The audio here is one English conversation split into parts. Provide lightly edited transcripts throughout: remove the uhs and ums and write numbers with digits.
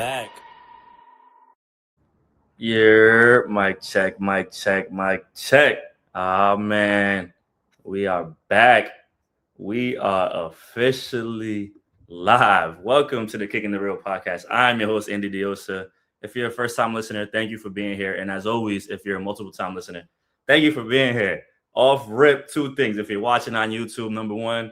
back. Yeah, mic check, mic check, mic check. Ah man, we are back. We are officially live. Welcome to the Kicking the Real podcast. I'm your host, Andy Diosa. If you're a first time listener, thank you for being here. And as always, if you're a multiple time listener, thank you for being here. Off rip, two things. If you're watching on YouTube, number one,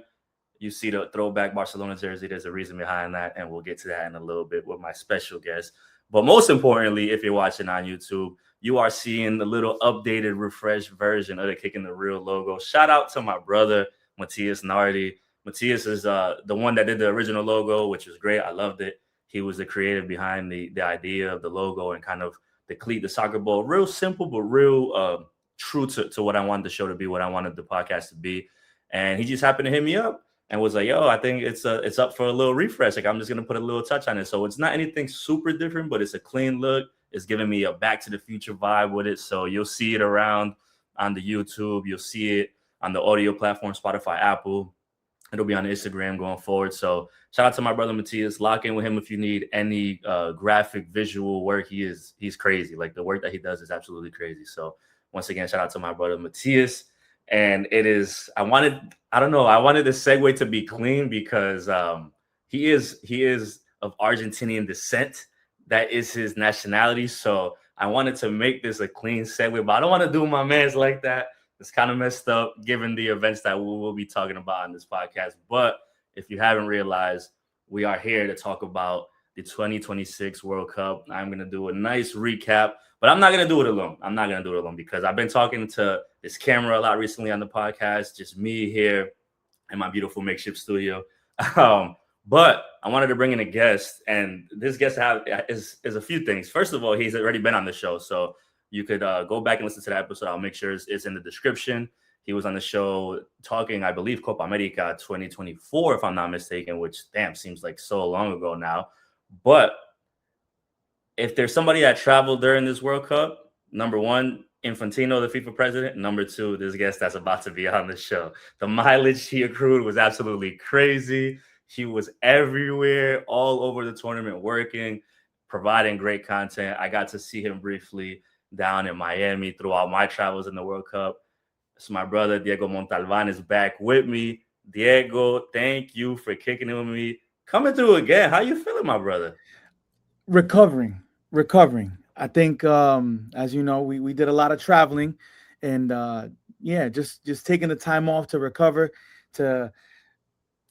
you see the throwback Barcelona jersey. There's a reason behind that, and we'll get to that in a little bit with my special guest. But most importantly, if you're watching on YouTube, you are seeing the little updated, refreshed version of the Kicking the Real logo. Shout out to my brother, Matthias Nardi. Matthias is the one that did the original logo, which was great. I loved it. He was the creative behind the idea of the logo and kind of the cleat, the soccer ball. Real simple, but real true to what I wanted the show to be, what I wanted the podcast to be. And he just happened to hit me up and was like, "Yo, I think it's up for a little refresh. Like, I'm just gonna put a little touch on it." So it's not anything super different, but it's a clean look. It's giving me a Back to the Future vibe with it. So you'll see it around on the YouTube. You'll see it on the audio platform, Spotify, Apple. It'll be on Instagram going forward. So shout out to my brother Matthias. Lock in with him if you need any graphic visual work. He's crazy. Like, the work that he does is absolutely crazy. So once again, shout out to my brother Matthias. And it is, I wanted the segue to be clean because he is of Argentinian descent. That is his nationality. So I wanted to make this a clean segue, but I don't want to do my man's like that. It's kind of messed up given the events that we will be talking about on this podcast. But if you haven't realized, we are here to talk about the 2026 World Cup. I'm going to do a nice recap, but I'm not going to do it alone. I'm not going to do it alone because I've been talking to this camera a lot recently on the podcast, just me here in my beautiful makeshift studio. But I wanted to bring in a guest, and this guest is a few things. First of all, he's already been on the show, so you could go back and listen to that episode. I'll make sure it's in the description. He was on the show talking, I believe, Copa America 2024, if I'm not mistaken, which, damn, seems like so long ago now. But if there's somebody that traveled during this World Cup, number one, Infantino, the FIFA president. Number two, this guest that's about to be on the show. The mileage he accrued was absolutely crazy. He was everywhere, all over the tournament, working, providing great content. I got to see him briefly down in Miami throughout my travels in the World Cup. So my brother, Diego Montalvan, is back with me. Diego, thank you for kicking it with me. Coming through again. How you feeling, my brother? Recovering. I think, as you know, we did a lot of traveling, and just taking the time off to recover, to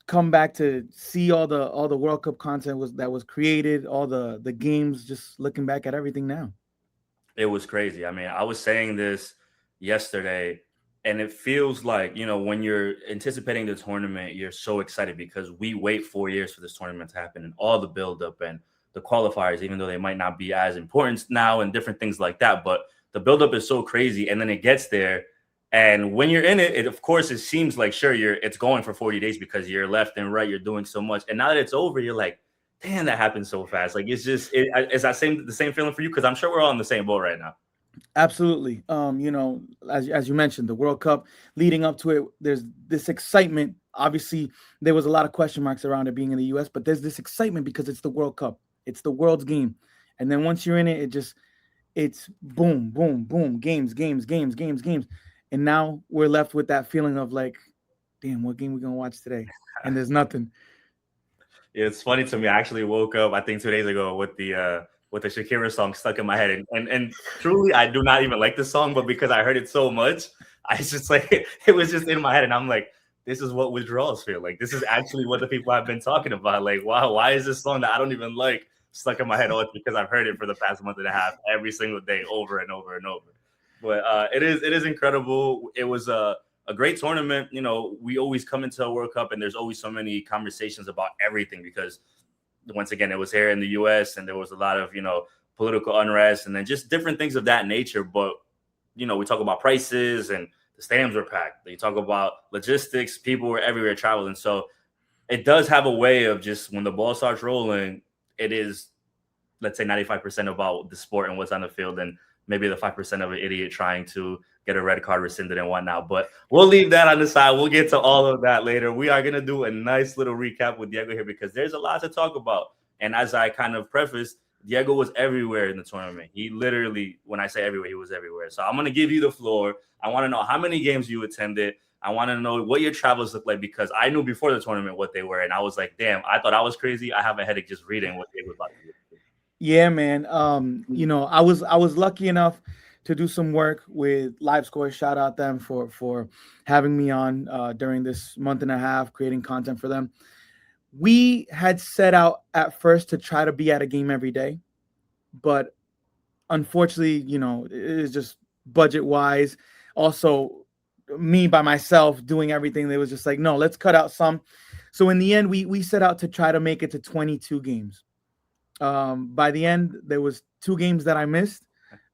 come back to see all the World Cup content that was created, all the games. Just looking back at everything now, it was crazy. I mean, I was saying this yesterday, and it feels like, when you're anticipating the tournament, you're so excited because we wait 4 years for this tournament to happen, and all the buildup and the qualifiers, even though they might not be as important now and different things like that. But the buildup is so crazy. And then it gets there. And when you're in it, of course, it seems like, sure, it's going for 40 days because you're left and right. You're doing so much. And now that it's over, you're like, damn, that happened so fast. Like, it's just, is that the same feeling for you? Because I'm sure we're all in the same boat right now. Absolutely. As you mentioned, the World Cup leading up to it, there's this excitement. Obviously, there was a lot of question marks around it being in the US, but there's this excitement because it's the World Cup. It's the world's game. And then once you're in it, it's boom, boom, boom, games. And now we're left with that feeling of like, damn, what game we going to watch today? And there's nothing. It's funny to me. I actually woke up, I think 2 days ago with the Shakira song stuck in my head. And truly, I do not even like the song, but because I heard it so much, I just like, it was just in my head. And I'm like, this is what withdrawals feel like. This is actually what the people have been talking about. Like, wow, why is this song that I don't even like stuck in my head? Oh, it's because I've heard it for the past month and a half every single day over and over and over. But it is incredible. It was a great tournament. We always come into a World Cup and there's always so many conversations about everything because, once again, it was here in the US and there was a lot of, political unrest and then just different things of that nature. But, we talk about prices and the stadiums were packed. You talk about logistics, people were everywhere traveling. So it does have a way of just when the ball starts rolling, it is, let's say, 95% about the sport and what's on the field, and maybe the 5% of an idiot trying to get a red card rescinded and whatnot. But we'll leave that on the side. We'll get to all of that later. We are going to do a nice little recap with Diego here because there's a lot to talk about. And as I kind of prefaced, Diego was everywhere in the tournament. He literally, when I say everywhere, he was everywhere. So I'm gonna give you the floor. I want to know how many games you attended. I want to know what your travels look like because I knew before the tournament what they were, and I was like, damn, I thought I was crazy. I have a headache just reading what Diego was about to do. Yeah, man. I was lucky enough to do some work with Live Score. Shout out them for having me on during this month and a half, creating content for them. We had set out at first to try to be at a game every day, but unfortunately, it is just budget wise. Also, me by myself doing everything, they was just like, no, let's cut out some. So in the end, we set out to try to make it to 22 games. By the end, there was 2 games that I missed.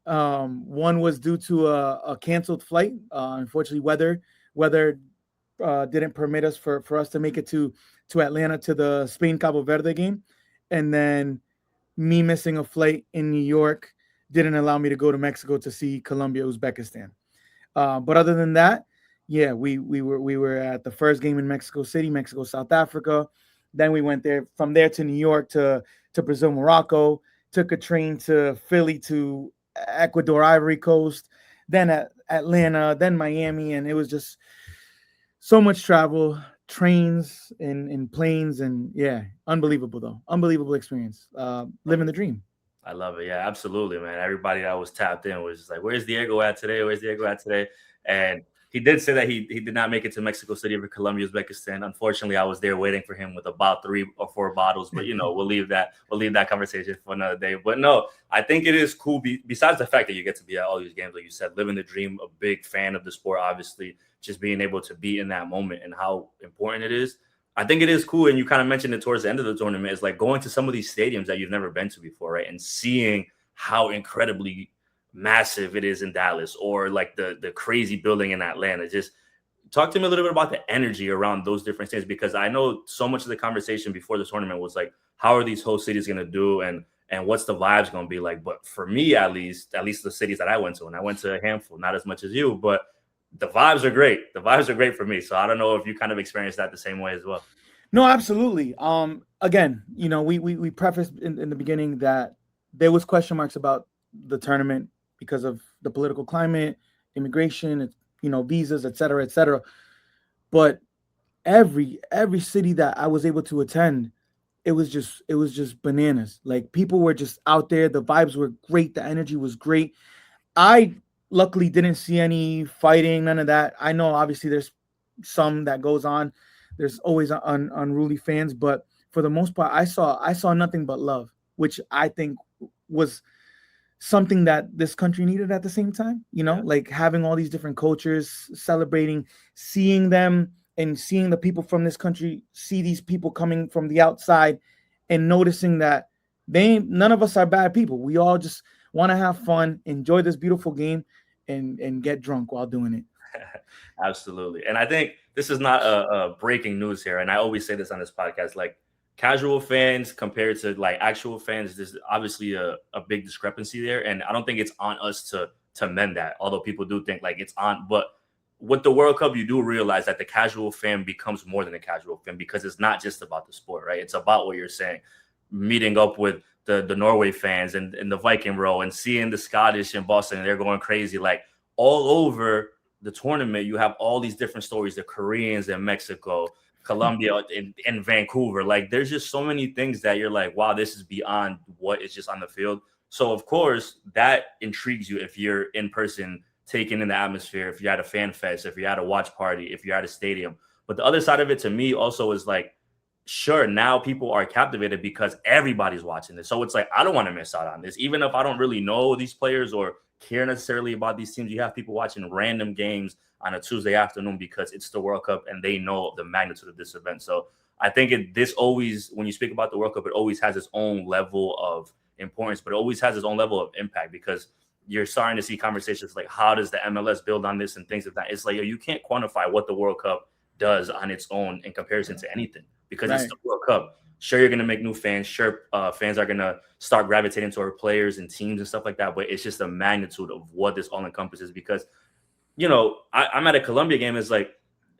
One was due to a canceled flight. Unfortunately, weather didn't permit us for us to make it to Atlanta to the Spain Cabo Verde game, and then me missing a flight in New York didn't allow me to go to Mexico to see Colombia, Uzbekistan. But other than that, yeah, we were at the first game in Mexico City, Mexico, South Africa. Then we went there from there to New York to Brazil, Morocco. Took a train to Philly to Ecuador, Ivory Coast. Then at Atlanta, then Miami, and it was just so much travel, trains and planes, and yeah, unbelievable though, unbelievable experience. Living the dream. I love it. Yeah, absolutely, man. Everybody that was tapped in was just like, "Where's Diego at today? Where's Diego at today?" And he did say that he did not make it to Mexico City for Colombia, Uzbekistan. Unfortunately, I was there waiting for him with about 3 or 4 bottles. But we'll leave that conversation for another day. But no, I think it is cool. Besides the fact that you get to be at all these games, like you said, living the dream. A big fan of the sport, obviously. Just being able to be in that moment and how important it is. I think it is cool, and you kind of mentioned it towards the end of the tournament, is like going to some of these stadiums that you've never been to before, right? And seeing how incredibly massive it is in Dallas, or like the crazy building in Atlanta. Just talk to me a little bit about the energy around those different things, because I know so much of the conversation before the tournament was like, how are these host cities going to do, and what's the vibes going to be like? But for me, at least the cities that I went to, and I went to a handful, not as much as you, but the vibes are great. The vibes are great for me. So I don't know if you kind of experienced that the same way as well. No, absolutely. Again, we prefaced in the beginning that there was question marks about the tournament because of the political climate, immigration, visas, et cetera, et cetera. But every city that I was able to attend, it was just bananas. Like, people were just out there. The vibes were great. The energy was great. I luckily didn't see any fighting, none of that. I know obviously there's some that goes on. There's always unruly fans, but for the most part, I saw nothing but love, which I think was something that this country needed at the same time. Yeah. Like having all these different cultures, celebrating, seeing them, and seeing the people from this country see these people coming from the outside, and noticing that none of us are bad people. We all just want to have fun, enjoy this beautiful game, and get drunk while doing it. Absolutely. And I think this is not a breaking news here. And I always say this on this podcast, like, casual fans compared to like actual fans, there's obviously a big discrepancy there. And I don't think it's on us to mend that. Although people do think like it's on, but with the World Cup, you do realize that the casual fan becomes more than a casual fan, because it's not just about the sport, right? It's about what you're saying. Meeting up with the Norway fans and the Viking row, and seeing the Scottish in Boston, and they're going crazy. Like, all over the tournament, you have all these different stories, the Koreans in Mexico, Colombia in Vancouver. Like, there's just so many things that you're like, wow, this is beyond what is just on the field. So of course that intrigues you if you're in person, taking in the atmosphere, if you're at a fan fest, if you're at a watch party, if you're at a stadium. But the other side of it to me also is like, sure, now people are captivated because everybody's watching this. So it's like, I don't want to miss out on this. Even if I don't really know these players or care necessarily about these teams, you have people watching random games on a Tuesday afternoon because it's the World Cup and they know the magnitude of this event. So I think this always, when you speak about the World Cup, it always has its own level of importance, but it always has its own level of impact, because you're starting to see conversations like, how does the MLS build on this and things like that. It's like, you can't quantify what the World Cup does on its own in comparison to anything, because It's the World Cup. Sure, you're going to make new fans. Sure, fans are going to start gravitating toward players and teams and stuff like that. But it's just the magnitude of what this all encompasses. Because, I'm at a Colombia game. It's like,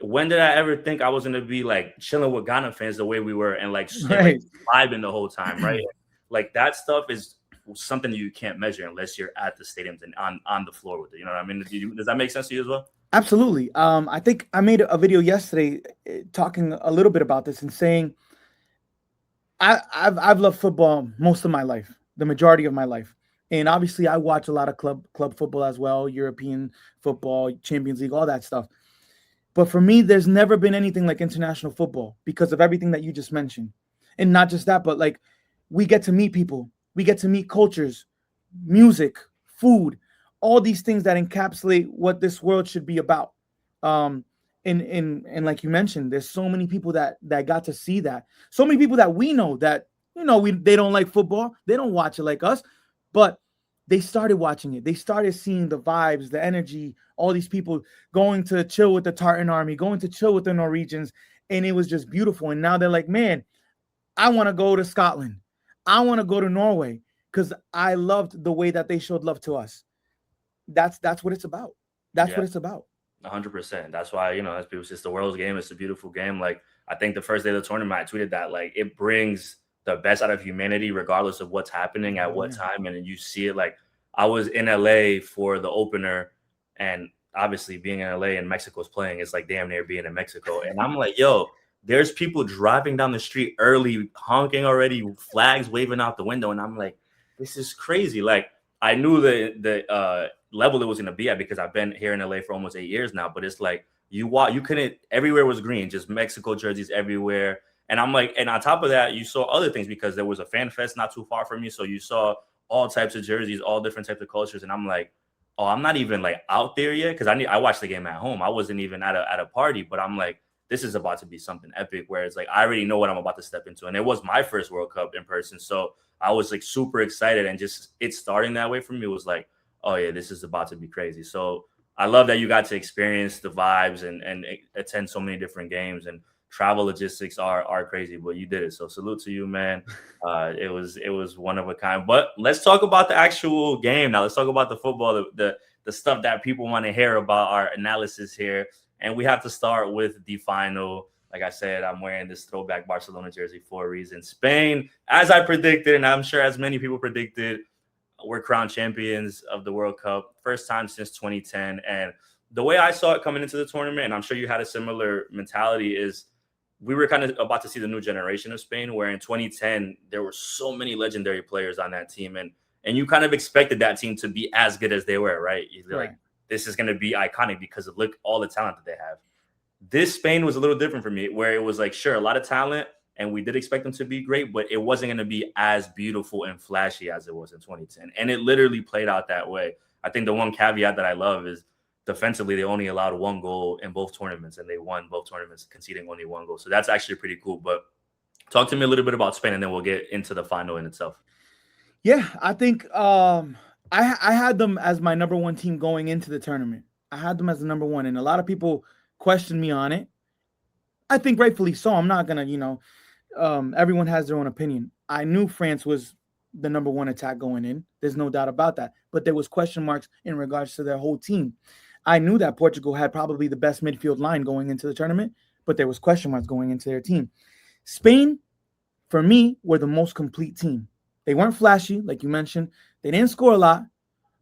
when did I ever think I was going to be like chilling with Ghana fans the way we were, and like, Right. vibing the whole time, right? Like, that stuff is something you can't measure unless you're at the stadiums and on the floor with it. You know what I mean? Does that make sense to you as well? Absolutely. I think I made a video yesterday talking a little bit about this and saying I've loved football most of my life, the majority of my life. And obviously I watch a lot of club football as well, European football, Champions League, all that stuff. But for me, there's never been anything like international football because of everything that you just mentioned. And not just that, but like we get to meet people, we get to meet cultures, music, food, all these things that encapsulate what this world should be about. Um, and like you mentioned, there's so many people that got to see that. So many people that we know that they don't like football, they don't watch it like us, but they started watching it. They started seeing the vibes, the energy, all these people going to chill with the Tartan army, going to chill with the Norwegians, and it was just beautiful. And now they're like, man, I want to go to Scotland. I want to go to Norway because I loved the way that they showed love to us. That's what it's about. That's Yeah. what it's about. 100%. That's why, as people say, it's the world's game. It's a beautiful game. Like, I think the first day of the tournament, I tweeted that, like, it brings the best out of humanity, regardless of what's happening at Oh what yeah. time. And you see it. Like, I was in LA for the opener, and obviously being in LA and Mexico's playing, it's like damn near being in Mexico. And I'm like, yo, there's people driving down the street early, honking already, flags waving out the window. And I'm like, this is crazy. Like, I knew the level it was going to be at because I've been here in LA for almost 8 years now. But it's like you couldn't. Everywhere was green, just Mexico jerseys everywhere. And I'm like, and on top of that, you saw other things because there was a fan fest not too far from me, so you saw all types of jerseys, all different types of cultures. And I'm like, oh, I'm not even like out there yet because I watched the game at home. I wasn't even at a party, but I'm like, this is about to be something epic. Where it's like I already know what I'm about to step into, and it was my first World Cup in person, so I was like super excited, and just it starting that way for me was like, oh yeah, this is about to be crazy. So I love that you got to experience the vibes and attend so many different games, and travel logistics are crazy, but you did it. So salute to you, man. It was one of a kind. But let's talk about the actual game now. Let's talk about the football, the stuff that people want to hear about our analysis here. And we have to start with the final. Like I said, I'm wearing this throwback Barcelona jersey for a reason. Spain, as I predicted, and I'm sure as many people predicted, we're crowned champions of the World Cup. First time since 2010. And the way I saw it coming into the tournament, and I'm sure you had a similar mentality, is we were kind of about to see the new generation of Spain, where in 2010, there were so many legendary players on that team. And you kind of expected that team to be as good as they were, right? You're like, Right. this is going to be iconic because of look all the talent that they have. This Spain was a little different for me, where it was like, sure, a lot of talent, and we did expect them to be great, but it wasn't going to be as beautiful and flashy as it was in 2010. And it literally played out that way. I think the one caveat that I love is defensively, they only allowed one goal in both tournaments, and they won both tournaments, conceding only one goal. So that's actually pretty cool. But talk to me a little bit about Spain, and then we'll get into the final in itself. Yeah, I think I had them as my number one team going into the tournament. I had them as the number one, and a lot of people questioned me on it. I think rightfully so. I'm not gonna, everyone has their own opinion. I knew France was the number one attack going in. There's no doubt about that. But there was question marks in regards to their whole team. I knew that Portugal had probably the best midfield line going into the tournament, but there was question marks going into their team. Spain, for me, were the most complete team. They weren't flashy, like you mentioned. They didn't score a lot,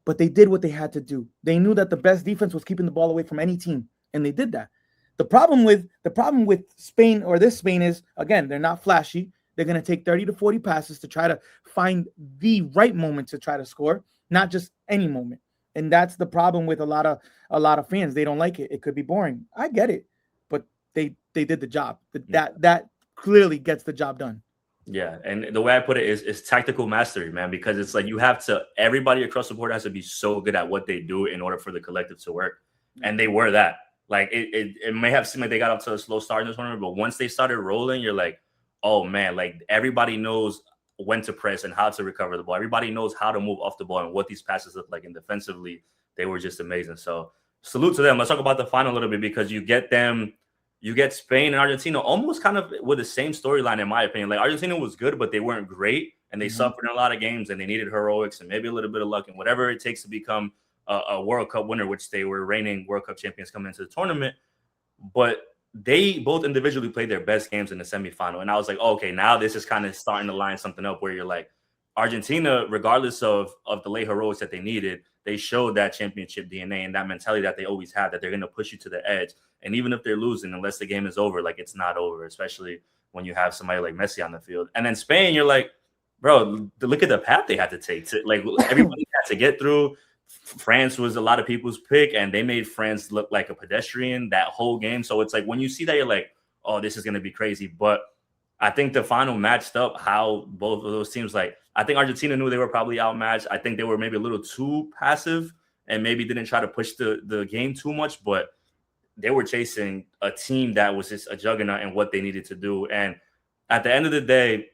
but they did what they had to do. They knew that the best defense was keeping the ball away from any team, and they did that. The problem with Spain, or this Spain, is again, they're not flashy. They're going to take 30 to 40 passes to try to find the right moment to try to score, not just any moment. And that's the problem with a lot of fans. They don't like it. It could be boring. I get it, but they did the job. That clearly gets the job done. Yeah, and the way I put it is tactical mastery, man, because it's like everybody across the board has to be so good at what they do in order for the collective to work. And they were that. Like it may have seemed like they got up to a slow start in this tournament, but once they started rolling, you're like, oh man, like everybody knows when to press and how to recover the ball. Everybody knows how to move off the ball and what these passes look like. And defensively, they were just amazing. So salute to them. Let's talk about the final a little bit because you get Spain and Argentina almost kind of with the same storyline, in my opinion. Like Argentina was good, but they weren't great, and they suffered in a lot of games, and they needed heroics and maybe a little bit of luck and whatever it takes to become a World Cup winner, which they were reigning World Cup champions coming into the tournament. But they both individually played their best games in the semifinal, and I was like, oh, okay, now this is kind of starting to line something up where you're like, Argentina, regardless of the late heroics that they needed, they showed that championship DNA and that mentality that they always had, that they're going to push you to the edge. And even if they're losing, unless the game is over, like it's not over, especially when you have somebody like Messi on the field. And then Spain, you're like, bro, look at the path they had to take. To, like everybody had to get through. France was a lot of people's pick, and they made France look like a pedestrian that whole game. So it's like when you see that, you're like, oh, this is going to be crazy. But I think the final matched up how both of those teams, like, I think Argentina knew they were probably outmatched. I think they were maybe a little too passive and maybe didn't try to push the game too much, but they were chasing a team that was just a juggernaut in what they needed to do. And at the end of the day,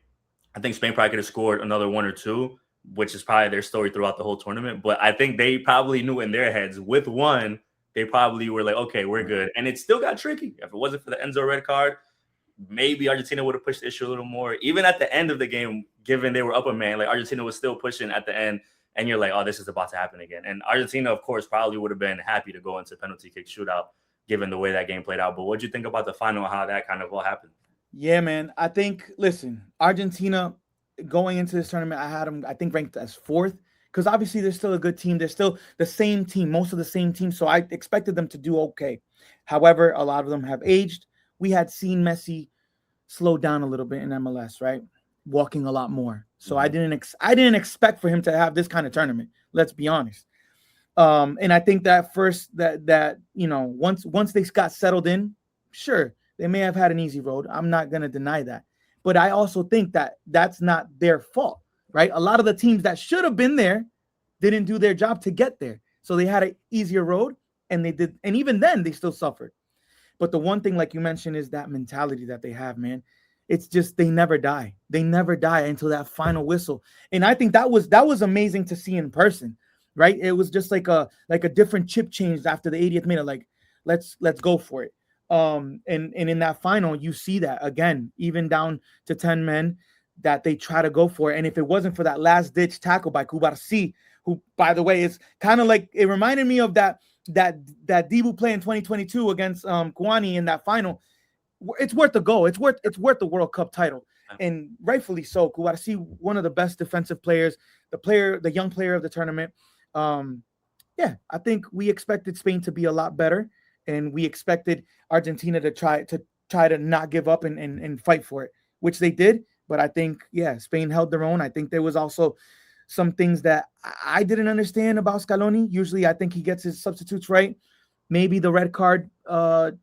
I think Spain probably could have scored another one or two, which is probably their story throughout the whole tournament. But I think they probably knew in their heads with one, they probably were like, okay, we're good. And it still got tricky. If it wasn't for the Enzo red card, maybe Argentina would have pushed the issue a little more. Even at the end of the game, given they were up a man, like Argentina was still pushing at the end. And you're like, oh, this is about to happen again. And Argentina, of course, probably would have been happy to go into penalty kick shootout, given the way that game played out. But what do you think about the final, how that kind of all happened? Yeah, man. I think, listen, Argentina going into this tournament, I had them, I think, ranked as fourth because obviously they're still a good team. They're still the same team, most of the same team. So I expected them to do okay. However, a lot of them have aged. We had seen Messi slow down a little bit in MLS, right? Walking a lot more. So I didn't expect for him to have this kind of tournament. Let's be honest. And I think that first that you know, once they got settled in, sure, they may have had an easy road. I'm not going to deny that. But I also think that that's not their fault, right? A lot of the teams that should have been there didn't do their job to get there. So they had an easier road, and they did. And even then, they still suffered. But the one thing, like you mentioned, is that mentality that they have, man. It's just they never die. They never die until that final whistle. And I think that was amazing to see in person, right? It was just like a different chip change after the 80th minute. Like, let's go for it. And in that final, you see that again, even down to 10 men, that they try to go for it. And if it wasn't for that last ditch tackle by Cubarsí, who, by the way, is kind of like, it reminded me of that Dibu play in 2022 against Kouani in that final. It's worth the goal. It's worth the World Cup title, and rightfully so. Cubarsí, one of the best defensive players, the young player of the tournament. Yeah, I think we expected Spain to be a lot better, and we expected Argentina to try to not give up and fight for it, which they did. But I think, yeah, Spain held their own. I think there was also some things that I didn't understand about Scaloni. Usually I think he gets his substitutes right. Maybe the red card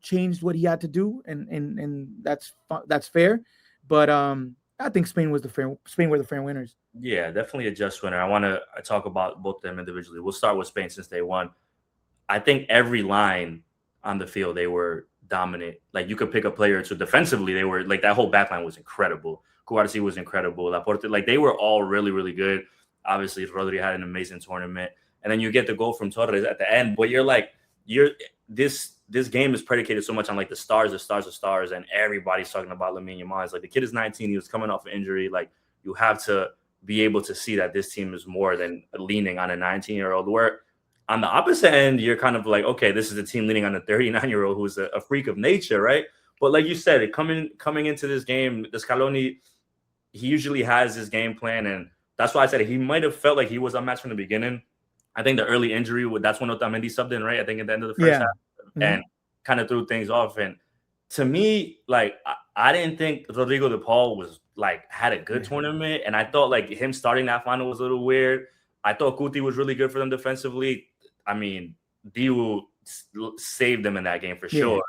changed what he had to do, and that's fair. But I think Spain were the fair winners. Yeah, definitely a just winner. I want to talk about both of them individually. We'll start with Spain since they won. I think every line on the field, they were dominant. Like, you could pick a player or two. Defensively, they were like, that whole back line was incredible. Cubarsí was incredible. Laporte, like, they were all really, really good. Obviously, Rodri had an amazing tournament. And then you get the goal from Torres at the end. But you're like, this game is predicated so much on like the stars, and everybody's talking about Lamine Yamal. It's like, the kid is 19. He was coming off an injury. Like, you have to be able to see that this team is more than leaning on a 19-year-old. Where on the opposite end, you're kind of like, okay, this is a team leaning on a 39-year-old who's a freak of nature, right? But like you said, coming into this game, the Scaloni, he usually has his game plan, and that's why I said he might have felt like he was unmatched from the beginning. I think the early injury, that's when Otamendi subbed in, right? I think at the end of the first half, and kind of threw things off. And to me, like, I didn't think Rodrigo de Paul was like had a good tournament, and I thought like him starting that final was a little weird. I thought Kuti was really good for them defensively. I mean, Diu saved them in that game for sure.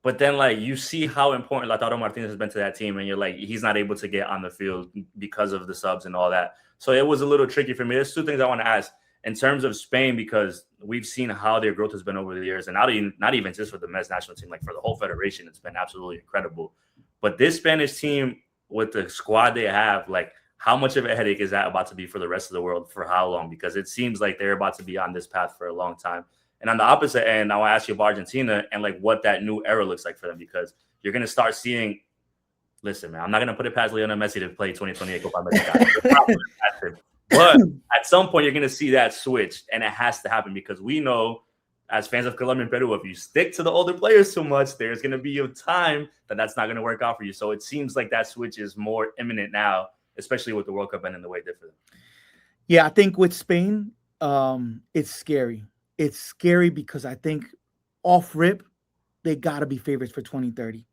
But then, like, you see how important Lautaro Martinez has been to that team, and you're like, he's not able to get on the field because of the subs and all that. So it was a little tricky for me. There's two things I want to ask in terms of Spain, because we've seen how their growth has been over the years, and not even just for the men's national team, like for the whole federation, it's been absolutely incredible. But this Spanish team, with the squad they have, like, how much of a headache is that about to be for the rest of the world? For how long? Because it seems like they're about to be on this path for a long time. And on the opposite end, I want to ask you about Argentina and like what that new era looks like for them, because you're going to start seeing. Listen, man, I'm not going to put it past Lionel Messi to play 2028 Copa America. But at some point, you're going to see that switch, and it has to happen, because we know, as fans of Colombia and Peru, if you stick to the older players too much, there's going to be a time that that's not going to work out for you. So it seems like that switch is more imminent now especially with the World Cup ending the way it did for them. Yeah, I think with Spain, it's scary. It's scary because I think off rip, they gotta be favorites for 2030.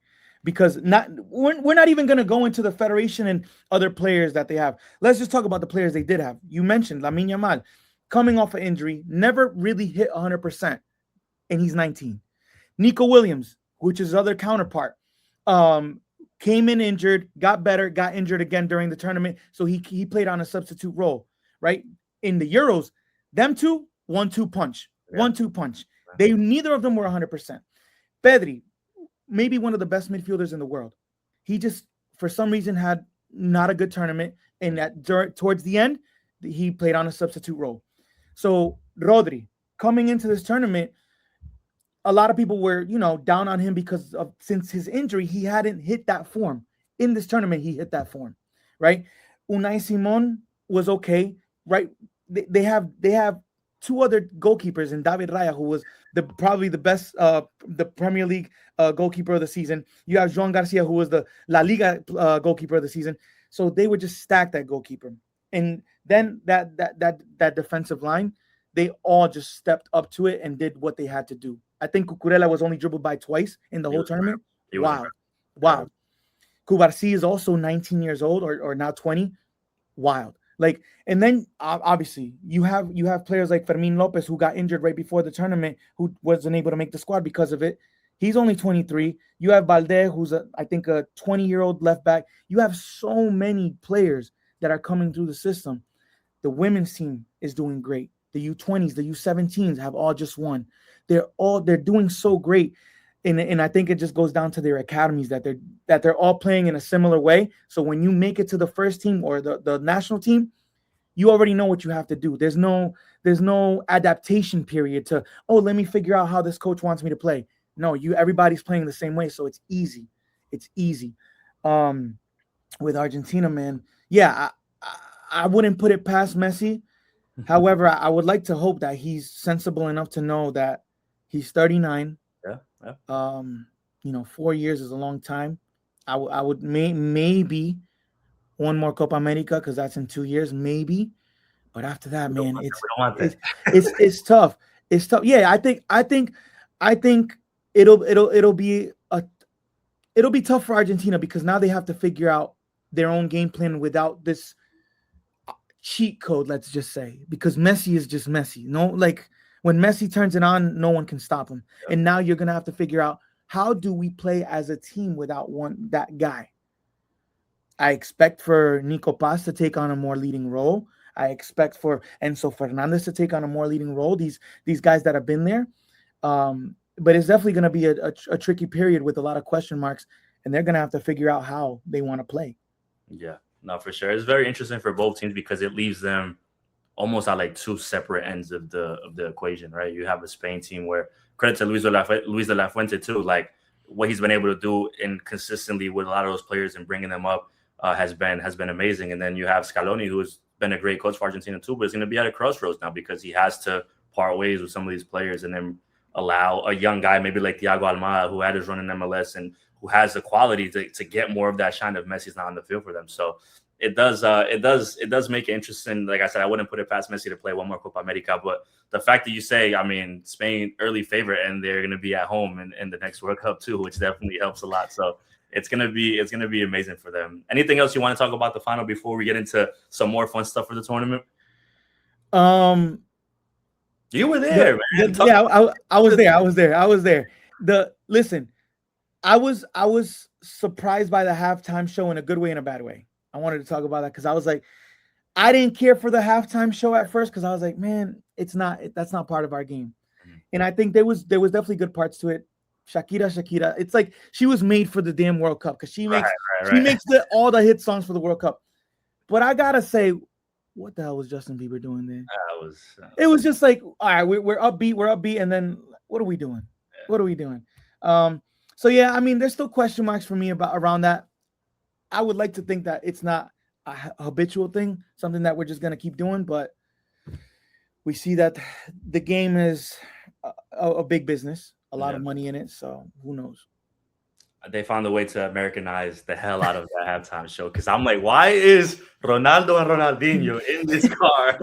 Because we're not even gonna go into the federation and other players that they have. Let's just talk about the players they did have. You mentioned Lamine Yamal coming off an injury, never really hit 100%, and he's 19. Nico Williams, which is his other counterpart, um, came in injured, got better, got injured again during the tournament, so he played on a substitute role. Right in the Euros, them two 1-2 punch, Yeah. 1-2 punch. They neither of them were 100%. Pedri, maybe one of the best midfielders in the world. He just for some reason had not a good tournament, and towards the end, he played on a substitute role. So Rodri coming into this tournament, a lot of people were, down on him because of since his injury, he hadn't hit that form. In this tournament, he hit that form, right? Unai Simon was okay, right? They have two other goalkeepers in David Raya, who was probably the best the Premier League goalkeeper of the season. You have Joan Garcia, who was the La Liga goalkeeper of the season. So they were just stacked at goalkeeper. And then that defensive line, they all just stepped up to it and did what they had to do. I think Cucurella was only dribbled by twice in the whole tournament. Wow. Wow. Cubarsí is also 19 years old or now 20. Wild. Like, and then obviously you have players like Fermin Lopez, who got injured right before the tournament, who wasn't able to make the squad because of it. He's only 23. You have Balde, who's I think a 20-year-old left back. You have so many players that are coming through the system. The women's team is doing great. The U20s, the U17s have all just won. They're doing so great. And I think it just goes down to their academies that they're all playing in a similar way. So when you make it to the first team or the national team, you already know what you have to do. There's no adaptation period to, let me figure out how this coach wants me to play. No, everybody's playing the same way, so it's easy. It's easy. With Argentina, man, yeah, I wouldn't put it past Messi. However, I would like to hope that he's sensible enough to know that he's 39. Yeah. 4 years is a long time. I would maybe one more Copa America because that's in 2 years, maybe. But after that, man, it's tough. It's tough. Yeah, I think it'll be tough for Argentina because now they have to figure out their own game plan without this cheat code, let's just say, because Messi is just Messi. No, like when Messi turns it on, no one can stop him. Yep. And now you're gonna have to figure out, how do we play as a team without that guy? I expect for Nico Paz to take on a more leading role. I expect for Enzo Fernandez to take on a more leading role. These guys that have been there. But it's definitely going to be a tricky period with a lot of question marks, and they're going to have to figure out how they want to play. Yeah, no, for sure. It's very interesting for both teams because it leaves them almost at like two separate ends of the equation, right? You have a Spain team where, credit to Luis de la Fuente too, like what he's been able to do and consistently with a lot of those players and bringing them up has been amazing. And then you have Scaloni, who's been a great coach for Argentina too, but is going to be at a crossroads now because he has to part ways with some of these players and then allow a young guy maybe like Thiago Almada, who had his run in MLS and who has the quality to get more of that shine if Messi's not on the field for them. So it does make it interesting. Like I said, I wouldn't put it past Messi to play one more Copa America, but the fact that you say, I mean, Spain early favorite and they're going to be at home in the next World Cup too, which definitely helps a lot. So it's gonna be amazing for them. Anything else you want to talk about the final before we get into some more fun stuff for the tournament? You were there, man. I was there. Listen, I was surprised by the halftime show in a good way and a bad way. I wanted to talk about that because I was like, I didn't care for the halftime show at first because I was like, man, that's not part of our game. Mm-hmm. And I think there was definitely good parts to it. Shakira. It's like she was made for the damn World Cup because she makes all the hit songs for the World Cup. But I gotta say, what the hell was Justin Bieber doing there? It was just like, all right, we're upbeat, and then what are we doing? Yeah. What are we doing? So yeah, I mean, there's still question marks for me around that. I would like to think that it's not a habitual thing, something that we're just gonna keep doing, but we see that the game is a big business. A lot of money in it, so who knows? They found a way to Americanize the hell out of that halftime show because I'm like, why is Ronaldo and Ronaldinho in this car?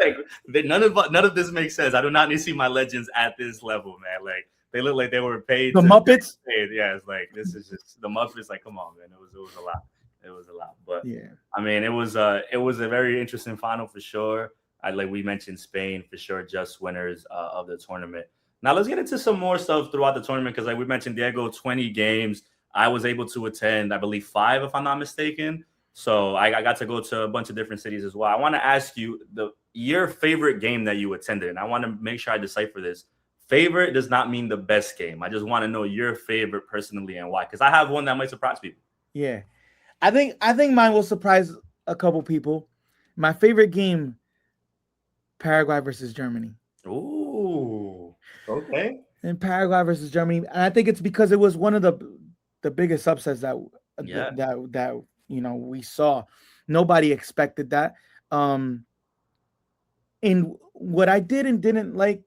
Like, none of this makes sense. I do not need to see my legends at this level, man. Like they look like they were paid The to Muppets. paid. Yeah, it's like this is just the Muppets. Like, come on, man. It was a lot. It was a lot. But Yeah. I mean, it was a very interesting final for sure. I like we mentioned Spain for sure, just winners of the tournament. Now let's get into some more stuff throughout the tournament because, like we mentioned, Diego, 20 games. I was able to attend, I believe, five, if I'm not mistaken. So I got to go to a bunch of different cities as well. I want to ask you your favorite game that you attended, and I want to make sure I decipher this. Favorite does not mean the best game. I just want to know your favorite personally and why, because I have one that might surprise people. Yeah. I think mine will surprise a couple people. My favorite game, Paraguay versus Germany. Ooh, okay. And Paraguay versus Germany, and I think it's because it was one of the biggest upsets Yeah. that we saw. Nobody expected that. And what I did and didn't like,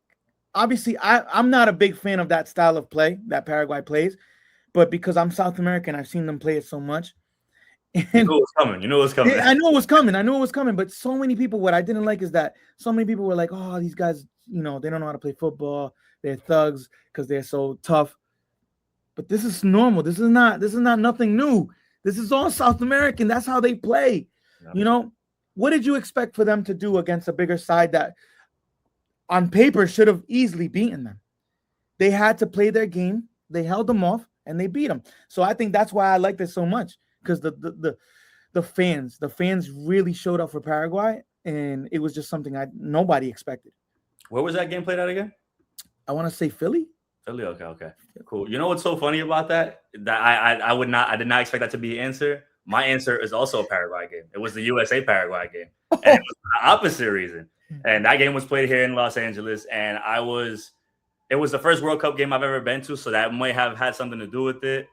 obviously, I'm not a big fan of that style of play that Paraguay plays, but because I'm South American, I've seen them play it so much. You And know what's coming. You know what's coming. I know it was coming. I knew it was coming. But so many people, what I didn't like is that so many people were like, oh, these guys, they don't know how to play football. They're thugs because they're so tough. But this is normal. This is not nothing new. This is all South American. That's how they play. Yeah. What did you expect for them to do against a bigger side that on paper should have easily beaten them? They had to play their game. They held them off and they beat them. So I think that's why I like this so much, because the fans really showed up for Paraguay, and it was just something nobody expected. Where was that game played at again? I want to say Philly. Philly. Okay. Cool. You know what's so funny about that? That I did not expect that to be the answer. My answer is also a Paraguay game. It was the USA Paraguay game, and it was for the opposite reason. And that game was played here in Los Angeles, and it was the first World Cup game I've ever been to, so that might have had something to do with it.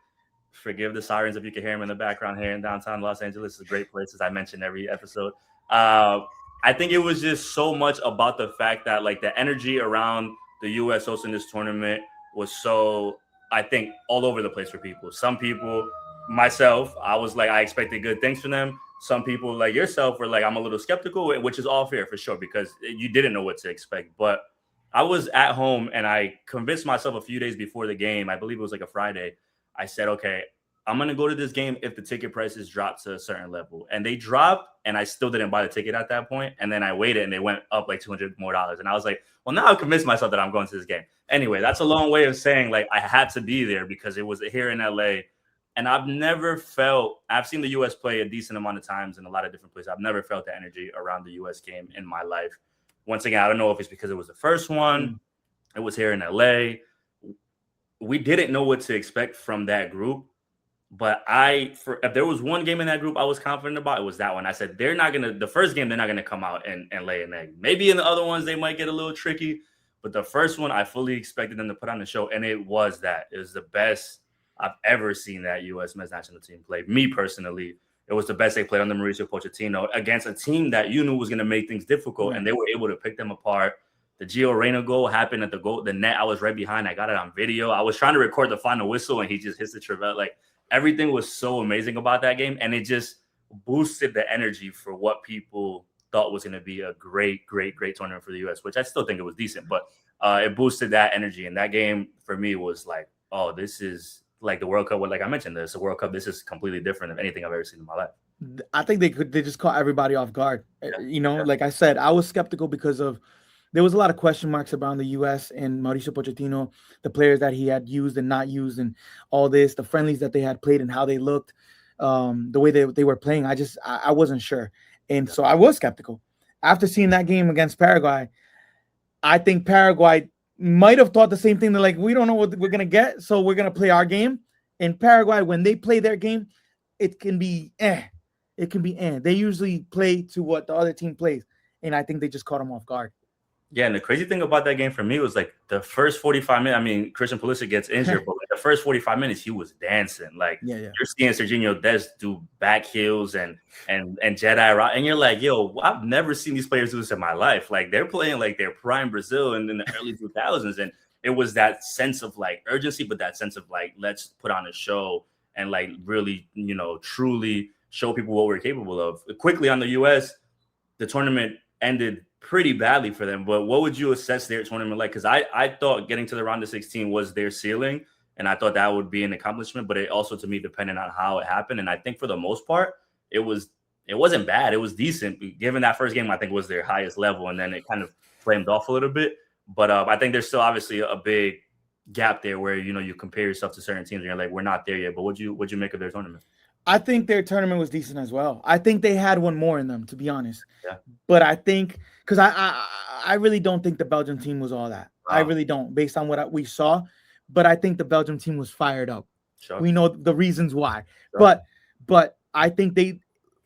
Forgive the sirens if you can hear them in the background here in downtown Los Angeles. It's a great place, as I mentioned every episode. I think it was just so much about the fact that like the energy around the U.S. hosting this tournament was so, I think, all over the place for people. Some people, myself, I was like, I expected good things from them. Some people like yourself were like, I'm a little skeptical, which is all fair for sure, because you didn't know what to expect. But I was at home and I convinced myself a few days before the game, I believe it was like a Friday, I said, okay, I'm going to go to this game if the ticket prices drop to a certain level. And they dropped, and I still didn't buy the ticket at that point. And then I waited, and they went up like $200 more. And I was like, well, now I've convinced myself that I'm going to this game. Anyway, that's a long way of saying, like, I had to be there because it was here in LA. And I've seen the U.S. play a decent amount of times in a lot of different places. I've never felt the energy around the U.S. game in my life. Once again, I don't know if it's because it was the first one. It was here in LA. We didn't know what to expect from that group. But if there was one game in that group I was confident about, it was that one. I said, the first game, they're not going to come out and lay an egg. Maybe in the other ones, they might get a little tricky. But the first one, I fully expected them to put on the show. And it was that. It was the best I've ever seen that U.S. men's national team play. Me personally, it was the best they played under Mauricio Pochettino against a team that you knew was going to make things difficult. Right. And they were able to pick them apart. The Gio Reyna goal happened at the net. I was right behind. I got it on video. I was trying to record the final whistle, and he just hits the trivelle. Like, everything was so amazing about that game, and it just boosted the energy for what people thought was going to be a great tournament for the U.S., which I still think it was decent, but it boosted that energy. And that game for me was like, oh, this is like the World Cup. Like I mentioned, this is a World Cup. This is completely different than anything I've ever seen in my life. I think they just caught everybody off guard. Yeah. Like I said, I was skeptical because there was a lot of question marks around the U.S. and Mauricio Pochettino, the players that he had used and not used, and all this, the friendlies that they had played and how they looked, the way they were playing. I wasn't sure. And so I was skeptical. After seeing that game against Paraguay, I think Paraguay might have thought the same thing. They're like, we don't know what we're going to get, so we're going to play our game. In Paraguay, when they play their game, it can be It can be They usually play to what the other team plays. And I think they just caught them off guard. Yeah, and the crazy thing about that game for me was like the first 45 minutes. I mean, Christian Pulisic gets injured, but like the first 45 minutes, he was dancing. Like you're seeing Serginho Dest do back heels and Jedi rock, and you're like, yo, I've never seen these players do this in my life. Like they're playing like their prime Brazil and in the early 2000s, and it was that sense of like urgency, but that sense of like, let's put on a show and like really, truly show people what we're capable of. Quickly on the US, the tournament ended pretty badly for them. But what would you assess their tournament like? Because I thought getting to the round of 16 was their ceiling, and I thought that would be an accomplishment. But it also, to me, depended on how it happened. And I think for the most part, it wasn't bad. It was decent. Given that first game, I think was their highest level, and then it kind of flamed off a little bit. But I think there's still obviously a big gap there where you compare yourself to certain teams and you're like, we're not there yet. But what'd you make of their tournament? I think their tournament was decent as well. I think they had one more in them, to be honest. Yeah. But I think because I really don't think the Belgium team was all that. Wow. I really don't, based on what we saw. But I think the Belgium team was fired up. Sure. We know the reasons why. Sure. But I think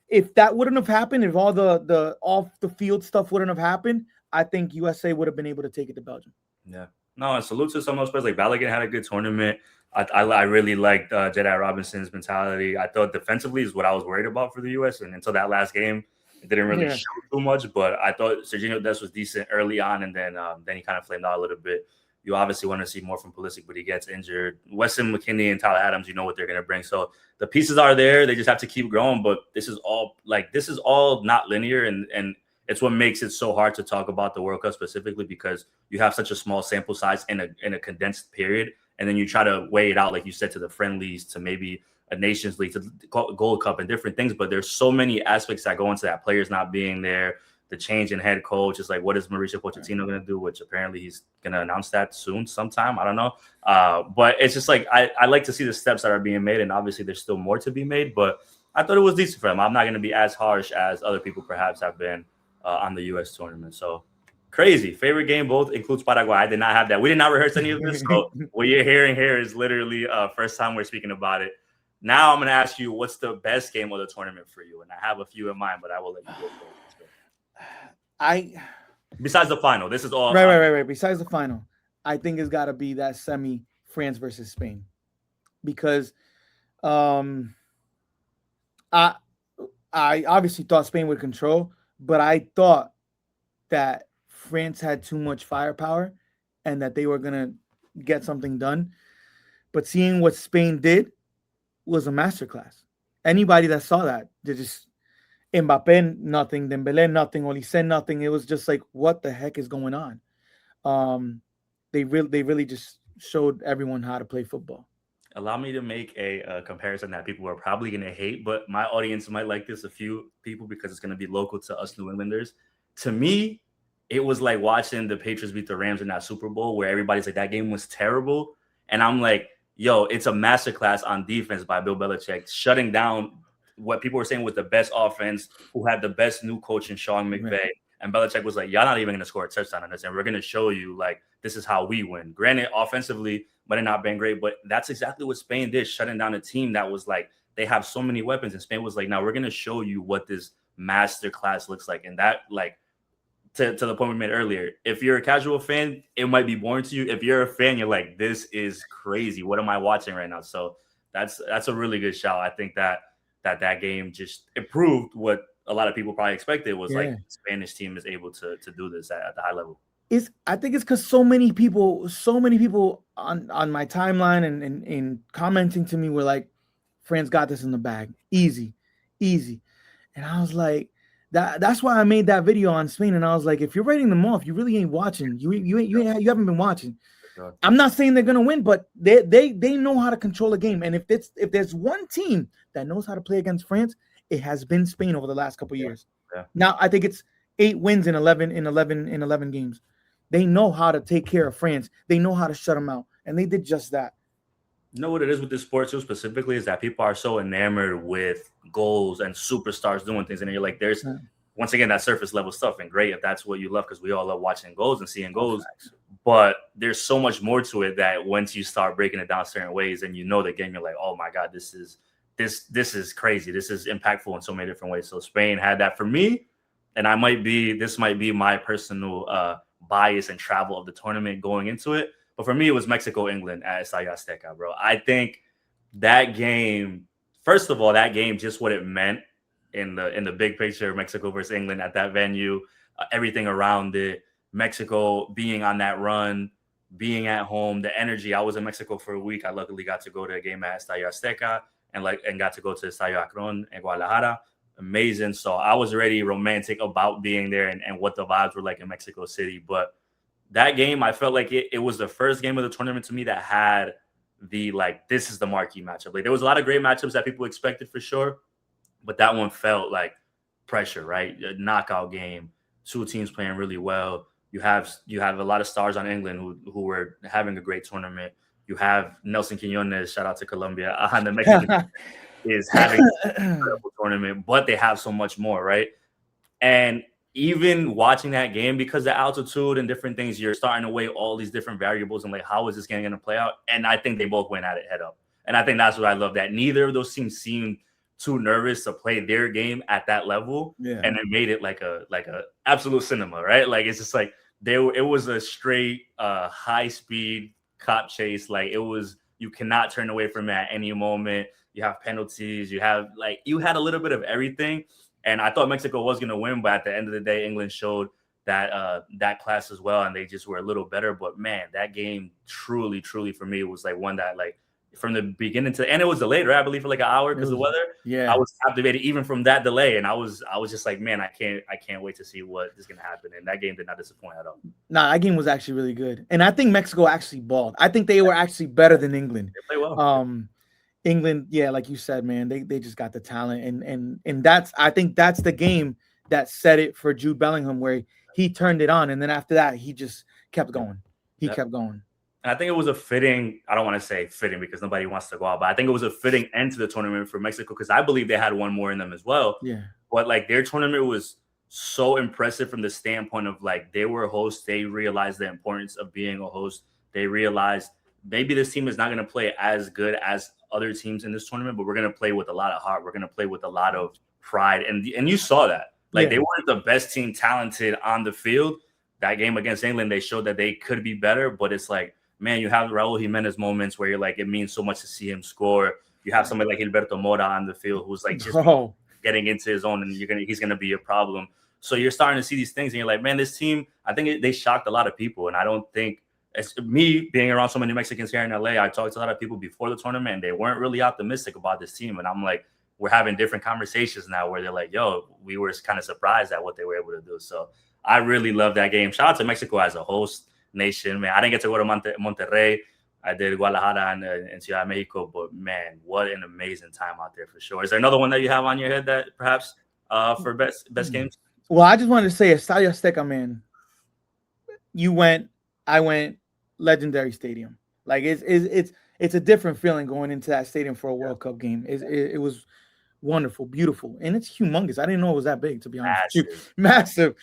if that wouldn't have happened, if all the off the field stuff wouldn't have happened, I think USA would have been able to take it to Belgium. Yeah. No, and salute to some of those players. Like Balogun had a good tournament. I really liked Jedi Robinson's mentality. I thought defensively is what I was worried about for the U.S. And until that last game, it didn't really show too much. But I thought Serginho Dest was decent early on, and then he kind of flamed out a little bit. You obviously want to see more from Pulisic, but he gets injured. Weston McKennie and Tyler Adams, you know what they're going to bring. So the pieces are there. They just have to keep growing. But this is all not linear, and it's what makes it so hard to talk about the World Cup specifically, because you have such a small sample size in a condensed period. And then you try to weigh it out, like you said, to the friendlies, to maybe a Nations League, to the Gold Cup and different things. But there's so many aspects that go into that. Players not being there, the change in head coach. It's like, what is Mauricio Pochettino going to do? Which apparently he's going to announce that soon sometime. I don't know. But it's just like, I like to see the steps that are being made. And obviously there's still more to be made. But I thought it was decent for them. I'm not going to be as harsh as other people perhaps have been on the U.S. tournament. So crazy. Favorite game both includes Paraguay. I did not have that. We did not rehearse any of this. So what you're hearing here is literally first time we're speaking about it. Now I'm going to ask you, what's the best game of the tournament for you? And I have a few in mind, but I will let you go first. Besides the final, this is all right. Besides the final, I think it's got to be that semi France versus Spain, because I obviously thought Spain would control, but I thought that France had too much firepower and that they were going to get something done. But seeing what Spain did was a masterclass. Anybody that saw that, they just Mbappé, nothing, Dembélé, nothing, Olise, nothing. It was just like, what the heck is going on? They really just showed everyone how to play football. Allow me to make a comparison that people are probably going to hate, but my audience might like this, a few people, because it's going to be local to us New Englanders. To me, it was like watching the Patriots beat the Rams in that Super Bowl, where everybody's like, that game was terrible. And I'm like, yo, it's a masterclass on defense by Bill Belichick, shutting down what people were saying was the best offense, who had the best new coach in Sean McVay. Right. And Belichick was like, y'all not even going to score a touchdown on this, and we're going to show you, like, this is how we win. Granted, offensively might have not been great, but that's exactly what Spain did, shutting down a team that was like, they have so many weapons. And Spain was like, now we're going to show you what this masterclass looks like. And that, like, to the point we made earlier, if you're a casual fan, it might be boring to you. If you're a fan, you're like, this is crazy. What am I watching right now? So that's a really good shout. I think that game just improved what a lot of people probably expected, was like, the Spanish team is able to do this at the high level. I think it's because so many people on my timeline and commenting to me were like, France got this in the bag. Easy. And I was like, that's why I made that video on Spain. And I was like, if you're writing them off, you really ain't watching. You haven't been watching. Sure. I'm not saying they're gonna win, but they know how to control a game. And if there's one team that knows how to play against France, it has been Spain over the last couple of years. Yeah. Now I think it's 8 wins in 11 games. They know how to take care of France. They know how to shut them out, and they did just that. You know what it is with this sport too, specifically, is that people are so enamored with goals and superstars doing things, and you're like, there's once again that surface level stuff, and great if that's what you love, because we all love watching goals and seeing goals. But there's so much more to it that once you start breaking it down certain ways, and you know the game, you're like, oh my god, this is crazy. This is impactful in so many different ways. So Spain had that for me, and this might be my personal bias and travel of the tournament going into it. But for me, it was Mexico-England at Estadio Azteca, bro. I think that game, first of all, just what it meant in the big picture, Mexico versus England at that venue, everything around it, Mexico being on that run, being at home, the energy. I was in Mexico for a week. I luckily got to go to a game at Estadio Azteca and got to go to Estadio Akron in Guadalajara. Amazing. So I was already romantic about being there and what the vibes were like in Mexico City. But that game, I felt like it was the first game of the tournament to me that had the like this is the marquee matchup. Like there was a lot of great matchups that people expected for sure, but that one felt like pressure, right? A knockout game, two teams playing really well. You have a lot of stars on England who were having a great tournament. You have Nelson Quinones, shout out to Colombia, on the Mexican is having an incredible tournament, but they have so much more, right? And even watching that game, because the altitude and different things, you're starting to weigh all these different variables and like, how is this game going to play out? And I think they both went at it head up. And I think that's what I love, that neither of those teams seemed too nervous to play their game at that level. Yeah. And it made it like a absolute cinema, right? Like it's just like it was a straight high speed cop chase. Like it was, you cannot turn away from it at any moment. You have penalties, you had a little bit of everything. And I thought Mexico was going to win, but at the end of the day, England showed that class as well, and they just were a little better. But man, that game truly, truly for me was like one that like from the beginning to and it was delayed, right? I believe for like an hour because of weather. Yeah, I was captivated even from that delay, and I was just like, man, I can't wait to see what is going to happen. And that game did not disappoint at all. Nah, that game was actually really good, and I think Mexico actually balled. I think they were actually better than England. They play well. England, yeah, like you said, man, they just got the talent, and that's I think that's the game that set it for Jude Bellingham, where he turned it on, and then after that, he just kept going. He kept going. And I think it was a fitting, I don't want to say fitting because nobody wants to go out, but I think it was a fitting end to the tournament for Mexico because I believe they had one more in them as well. Yeah. But like their tournament was so impressive from the standpoint of like they were a host. They realized the importance of being a host. They realized maybe this team is not going to play as good as other teams in this tournament, but we're going to play with a lot of heart. We're going to play with a lot of pride. And you saw that. Like they weren't the best team talented on the field. That game against England, they showed that they could be better, but it's like, man, you have Raul Jimenez moments where you're like, it means so much to see him score. You have somebody like Gilberto Mora on the field who's like just getting into his own, and he's gonna be a problem. So you're starting to see these things, and you're like, man, this team, I think they shocked a lot of people, and I don't think it's me being around so many Mexicans here in LA. I talked to a lot of people before the tournament, and they weren't really optimistic about this team, and I'm like, we're having different conversations now where they're like, yo, we were kind of surprised at what they were able to do. So I really love that game. Shout out to Mexico as a host nation, man. I didn't get to go to Monterrey. I did Guadalajara and Ciudad de Mexico, but man, what an amazing time out there for sure. Is there another one that you have on your head that perhaps for best games? Well, I just wanted to say Estadio Azteca, man. You went, I went, legendary stadium. Like it's a different feeling going into that stadium for a World Cup game. It was wonderful, beautiful, and it's humongous. I didn't know it was that big, to be honest. Massive.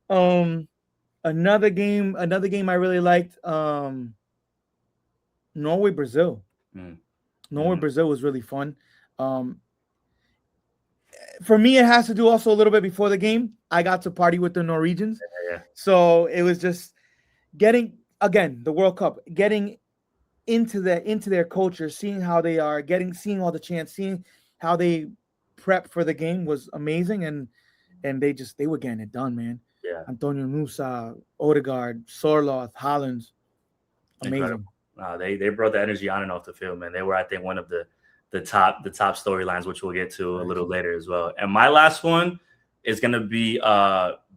Another game I really liked. Norway, Brazil. Norway, Brazil was really fun. For me, it has to do also a little bit before the game. I got to party with the Norwegians. So it was just getting, again, the World Cup, getting into their culture, seeing how they are, seeing all the chants, seeing how they prep for the game was amazing. And they were getting it done, man. Yeah. Antonio Nusa, Odegaard, Sorloth, Hollins. Amazing. They brought the energy on and off the field, man. They were, I think, one of the top storylines, which we'll get to a little later as well. And my last one is gonna be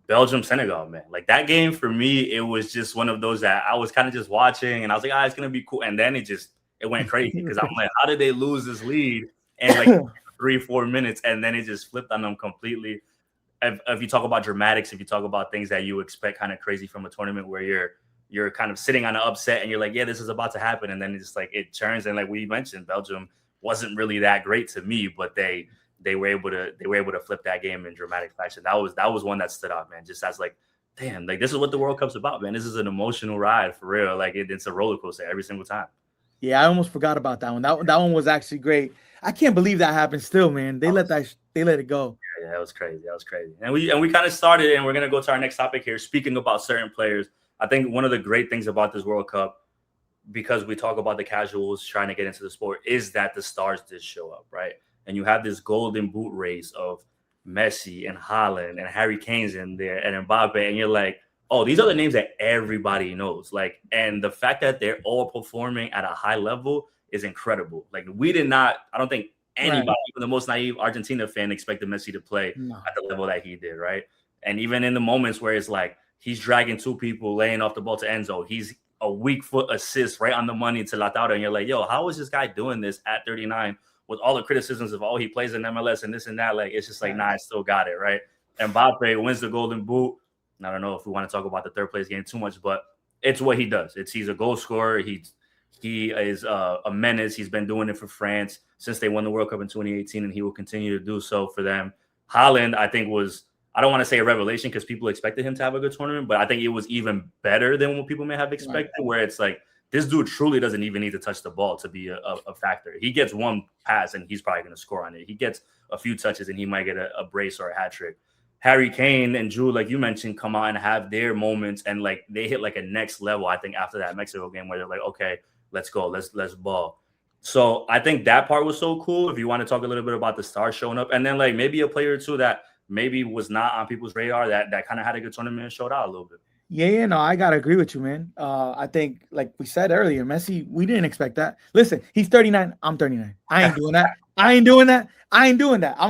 Belgium Senegal, man. Like that game for me, it was just one of those that I was kind of just watching, and I was like, it's gonna be cool. And then it went crazy because I'm like, how did they lose this lead in like 3-4 minutes, and then it just flipped on them completely. If you talk about dramatics, if you talk about things that you expect kind of crazy from a tournament where you're kind of sitting on an upset and you're like, yeah, this is about to happen, and then it's just like it turns, and like we mentioned, Belgium wasn't really that great to me, but they were able to flip that game in dramatic fashion. That was one that stood out, man. Just as like, damn, like this is what the World Cup's about, man. This is an emotional ride for real. Like it's a roller coaster every single time. Yeah, I almost forgot about that one. That one was actually great. I can't believe that happened still, man. They let it go. Yeah, that was crazy. And we kind of started, and we're gonna go to our next topic here. Speaking about certain players, I think one of the great things about this World Cup, because we talk about the casuals trying to get into the sport, is that the stars did show up, right? And you have this golden boot race of Messi and Haaland and Harry Kane's in there and Mbappe, and you're like, oh, these are the names that everybody knows. Like, and the fact that they're all performing at a high level is incredible. Like, we did not, I don't think Right. anybody, even the most naive Argentina fan, expected Messi to play No. at the level that he did, right? And even in the moments where it's like he's dragging two people, laying off the ball to Enzo, he's a weak foot assist right on the money to Lautaro, and you're like, yo, how is this guy doing this at 39 with all the criticisms of, oh, he plays in MLS and this and that? Like, it's just like, nah, I still got it, right? And Mbappe wins the Golden Boot. I don't know if we want to talk about the third place game too much, but it's what he does. He's a goal scorer. He is a menace. He's been doing it for France since they won the World Cup in 2018, and he will continue to do so for them. Haaland, I think, was, I don't want to say a revelation because people expected him to have a good tournament, but I think it was even better than what people may have expected, where it's like, this dude truly doesn't even need to touch the ball to be a factor. He gets one pass and he's probably going to score on it. He gets a few touches and he might get a brace or a hat trick. Harry Kane and Drew, like you mentioned, come on and have their moments, and like they hit like a next level, I think, after that Mexico game where they're like, okay, let's go, let's ball. So I think that part was so cool. If you want to talk a little bit about the stars showing up, and then like maybe a player or two that maybe was not on people's radar that kind of had a good tournament and showed out a little bit. Yeah, no, I gotta agree with you, man. I think, like we said earlier, Messi, we didn't expect that. Listen, he's 39. I'm 39. I ain't doing that. I ain't doing that. I'm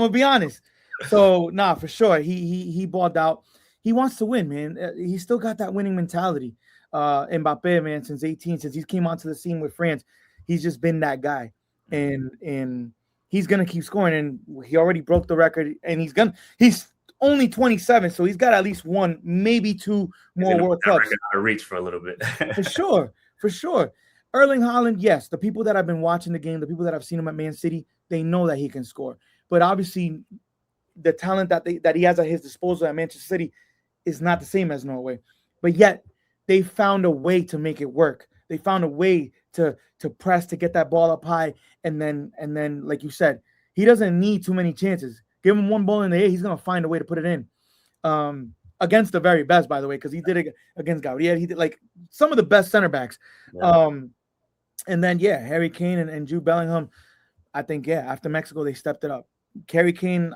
gonna be honest. So, nah, for sure, he balled out. He wants to win, man. He's still got that winning mentality. Mbappe, man, since 18, since he came onto the scene with France, he's just been that guy, and he's gonna keep scoring. And he already broke the record, and he's only 27, so he's got at least one, maybe two more World Cups. Out of reach for a little bit. For sure. Erling Haaland, yes, the people that have been watching the game, the people that have seen him at Man City, they know that he can score. But obviously, the talent that he has at his disposal at Manchester City is not the same as Norway. But yet, they found a way to make it work. They found a way to press, to get that ball up high, and then, like you said, he doesn't need too many chances. Give him one ball in the air, he's gonna find a way to put it in. Against the very best, by the way, because he did it against Gabriel. He did like some of the best center backs. Yeah. And then Harry Kane and Jude Bellingham. I think after Mexico they stepped it up. Harry Kane,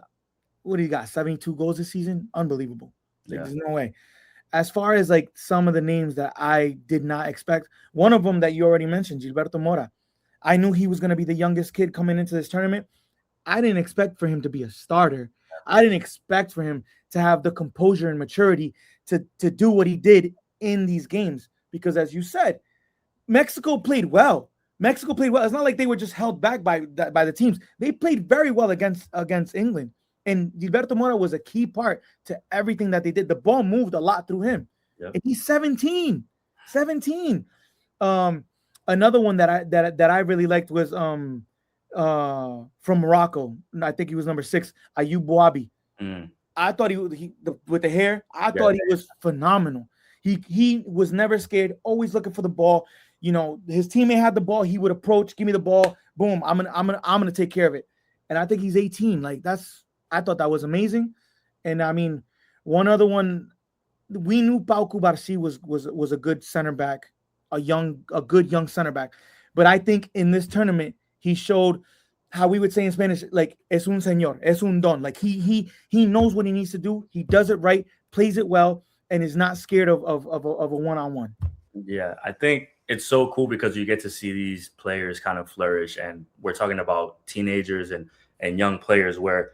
what do you got? 72 goals this season, unbelievable. Like, there's no way. As far as like some of the names that I did not expect, one of them that you already mentioned, Gilberto Mora. I knew he was going to be the youngest kid coming into this tournament. I didn't expect for him to be a starter. I didn't expect for him to have the composure and maturity to do what he did in these games. Because as you said, Mexico played well. It's not like they were just held back by the teams. They played very well against England. And Gilberto Mora was a key part to everything that they did. The ball moved a lot through him. Yep. And he's 17. Another one that I really liked was from Morocco. I think he was number 6, Ayub Bouabi. I thought he with the hair, I thought he was phenomenal. He was never scared, always looking for the ball. You know, his teammate had the ball, he would approach, give me the ball, boom, I'm gonna take care of it. And I think he's 18. Like, I thought that was amazing. And I mean, one other one, we knew Pau Cubarsí was a good center back, a good young center back. But I think in this tournament, he showed how we would say in Spanish, like, es un señor, es un don. Like, he knows what he needs to do. He does it right, plays it well, and is not scared of a one-on-one. Yeah, I think it's so cool because you get to see these players kind of flourish. And we're talking about teenagers and young players where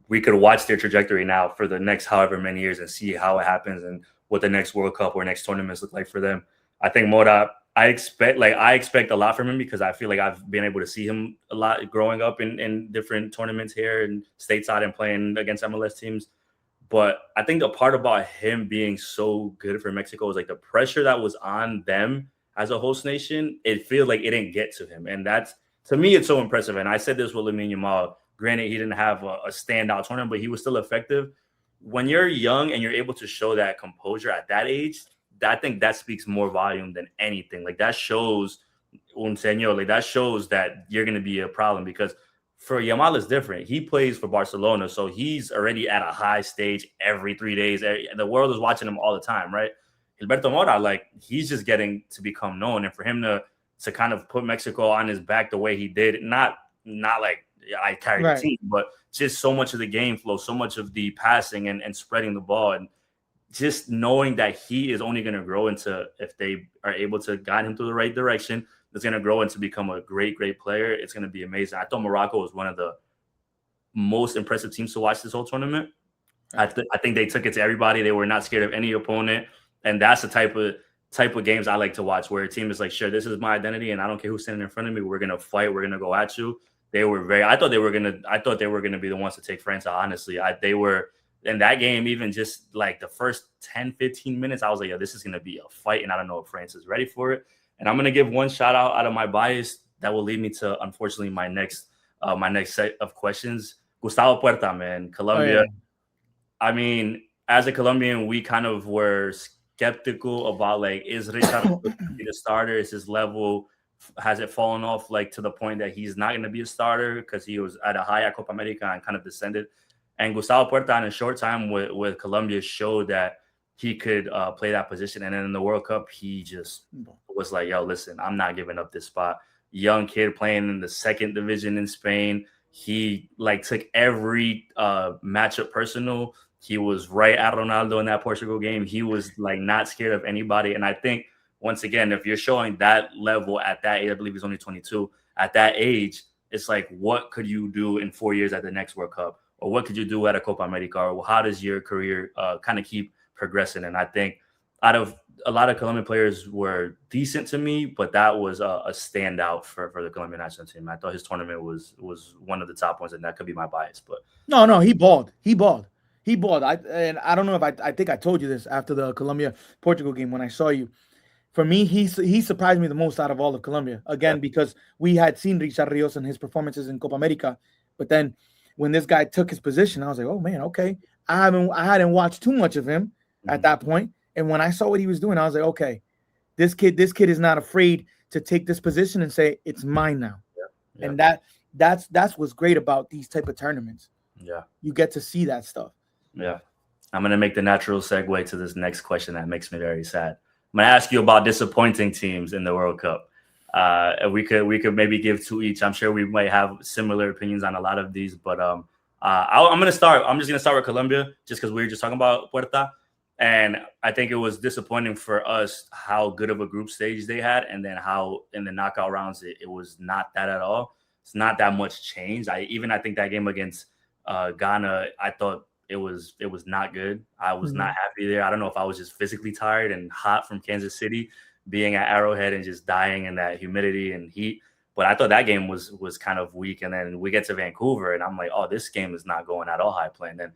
we could watch their trajectory now for the next however many years and see how it happens and what the next World Cup or next tournaments look like for them. I think Mora, I expect a lot from him because I feel like I've been able to see him a lot growing up in different tournaments here and stateside and playing against MLS teams. But I think the part about him being so good for Mexico is like the pressure that was on them as a host nation. It feels like it didn't get to him. And that's, to me, it's so impressive. And I said this with Lamine Yamal. Granted, he didn't have a standout tournament, but he was still effective. When you're young and you're able to show that composure at that age, I think that speaks more volume than anything. Like, that shows un señor. Like, that shows that you're going to be a problem because for Yamal is different. He plays for Barcelona, so he's already at a high stage every 3 days. The world is watching him all the time, right? Gilberto Mora, like, he's just getting to become known, and for him to kind of put Mexico on his back the way he did, not like I carried the team, but just so much of the game flow, so much of the passing and spreading the ball. And just knowing that he is only going to grow into, if they are able to guide him to the right direction, it's going to grow into become a great, great player. It's going to be amazing. I thought Morocco was one of the most impressive teams to watch this whole tournament. Right. I think they took it to everybody. They were not scared of any opponent, and that's the type of games I like to watch, where a team is like, sure, this is my identity, and I don't care who's standing in front of me. We're gonna fight. We're gonna go at you. They were very. I thought they were gonna be the ones to take France out. Honestly, they were in that game. Even just like the first 10, 15 minutes, I was like, yeah, this is gonna be a fight, and I don't know if France is ready for it. And I'm gonna give one shout out of my bias that will lead me to, unfortunately, my next set of questions. Gustavo Puerta, man, Oh Colombia. yeah. I mean, as a Colombian, we kind of were skeptical about, like, is Richard be the starter? Is his level, has it fallen off, like, to the point that he's not going to be a starter because he was at a high at Copa America and kind of descended. And Gustavo Puerta in a short time with Colombia showed that he could play that position. And then in the World Cup, he just was like, yo, listen, I'm not giving up this spot. Young kid playing in the second division in Spain. He like took every matchup personal. He was right at Ronaldo in that Portugal game. He was like not scared of anybody. And I think, once again, if you're showing that level at that age, I believe he's only 22, at that age, it's like, what could you do in 4 years at the next World Cup? Or what could you do at a Copa America? Or how does your career kind of keep progressing? And I think out of a lot of Colombian players were decent to me, but that was a standout for the Colombian national team. I thought his tournament was one of the top ones, and that could be my bias. But No, no, he balled. He balled. He balled. I don't know if I think I told you this after the Colombia Portugal game when I saw you. For me, he surprised me the most out of all of Colombia. yeah, Again, because we had seen Richard Rios and his performances in Copa America, but then when this guy took his position, I was like, oh man, okay. I hadn't watched too much of him at mhm, that point, and when I saw what he was doing, I was like, okay, this kid is not afraid to take this position and say it's mine now, yeah, yeah, and that's what's great about these type of tournaments. yeah, You get to see that stuff. yeah. I'm gonna make the natural segue to this next question that makes me very sad. I'm gonna ask you about disappointing teams in the World Cup. We could maybe give two each. I'm sure we might have similar opinions on a lot of these, but I'm gonna start. I'm just gonna start with Colombia, just because we were just talking about Puerta, and I think it was disappointing for us how good of a group stage they had, and then how in the knockout rounds it was not that at all. It's not that much change. I think that game against Ghana, I thought it was not good. I was not Mhm. happy there. I don't know if I was just physically tired and hot from Kansas City, being at Arrowhead and just dying in that humidity and heat. But I thought that game was kind of weak. And then we get to Vancouver, and I'm like, oh, this game is not going at all high playing. And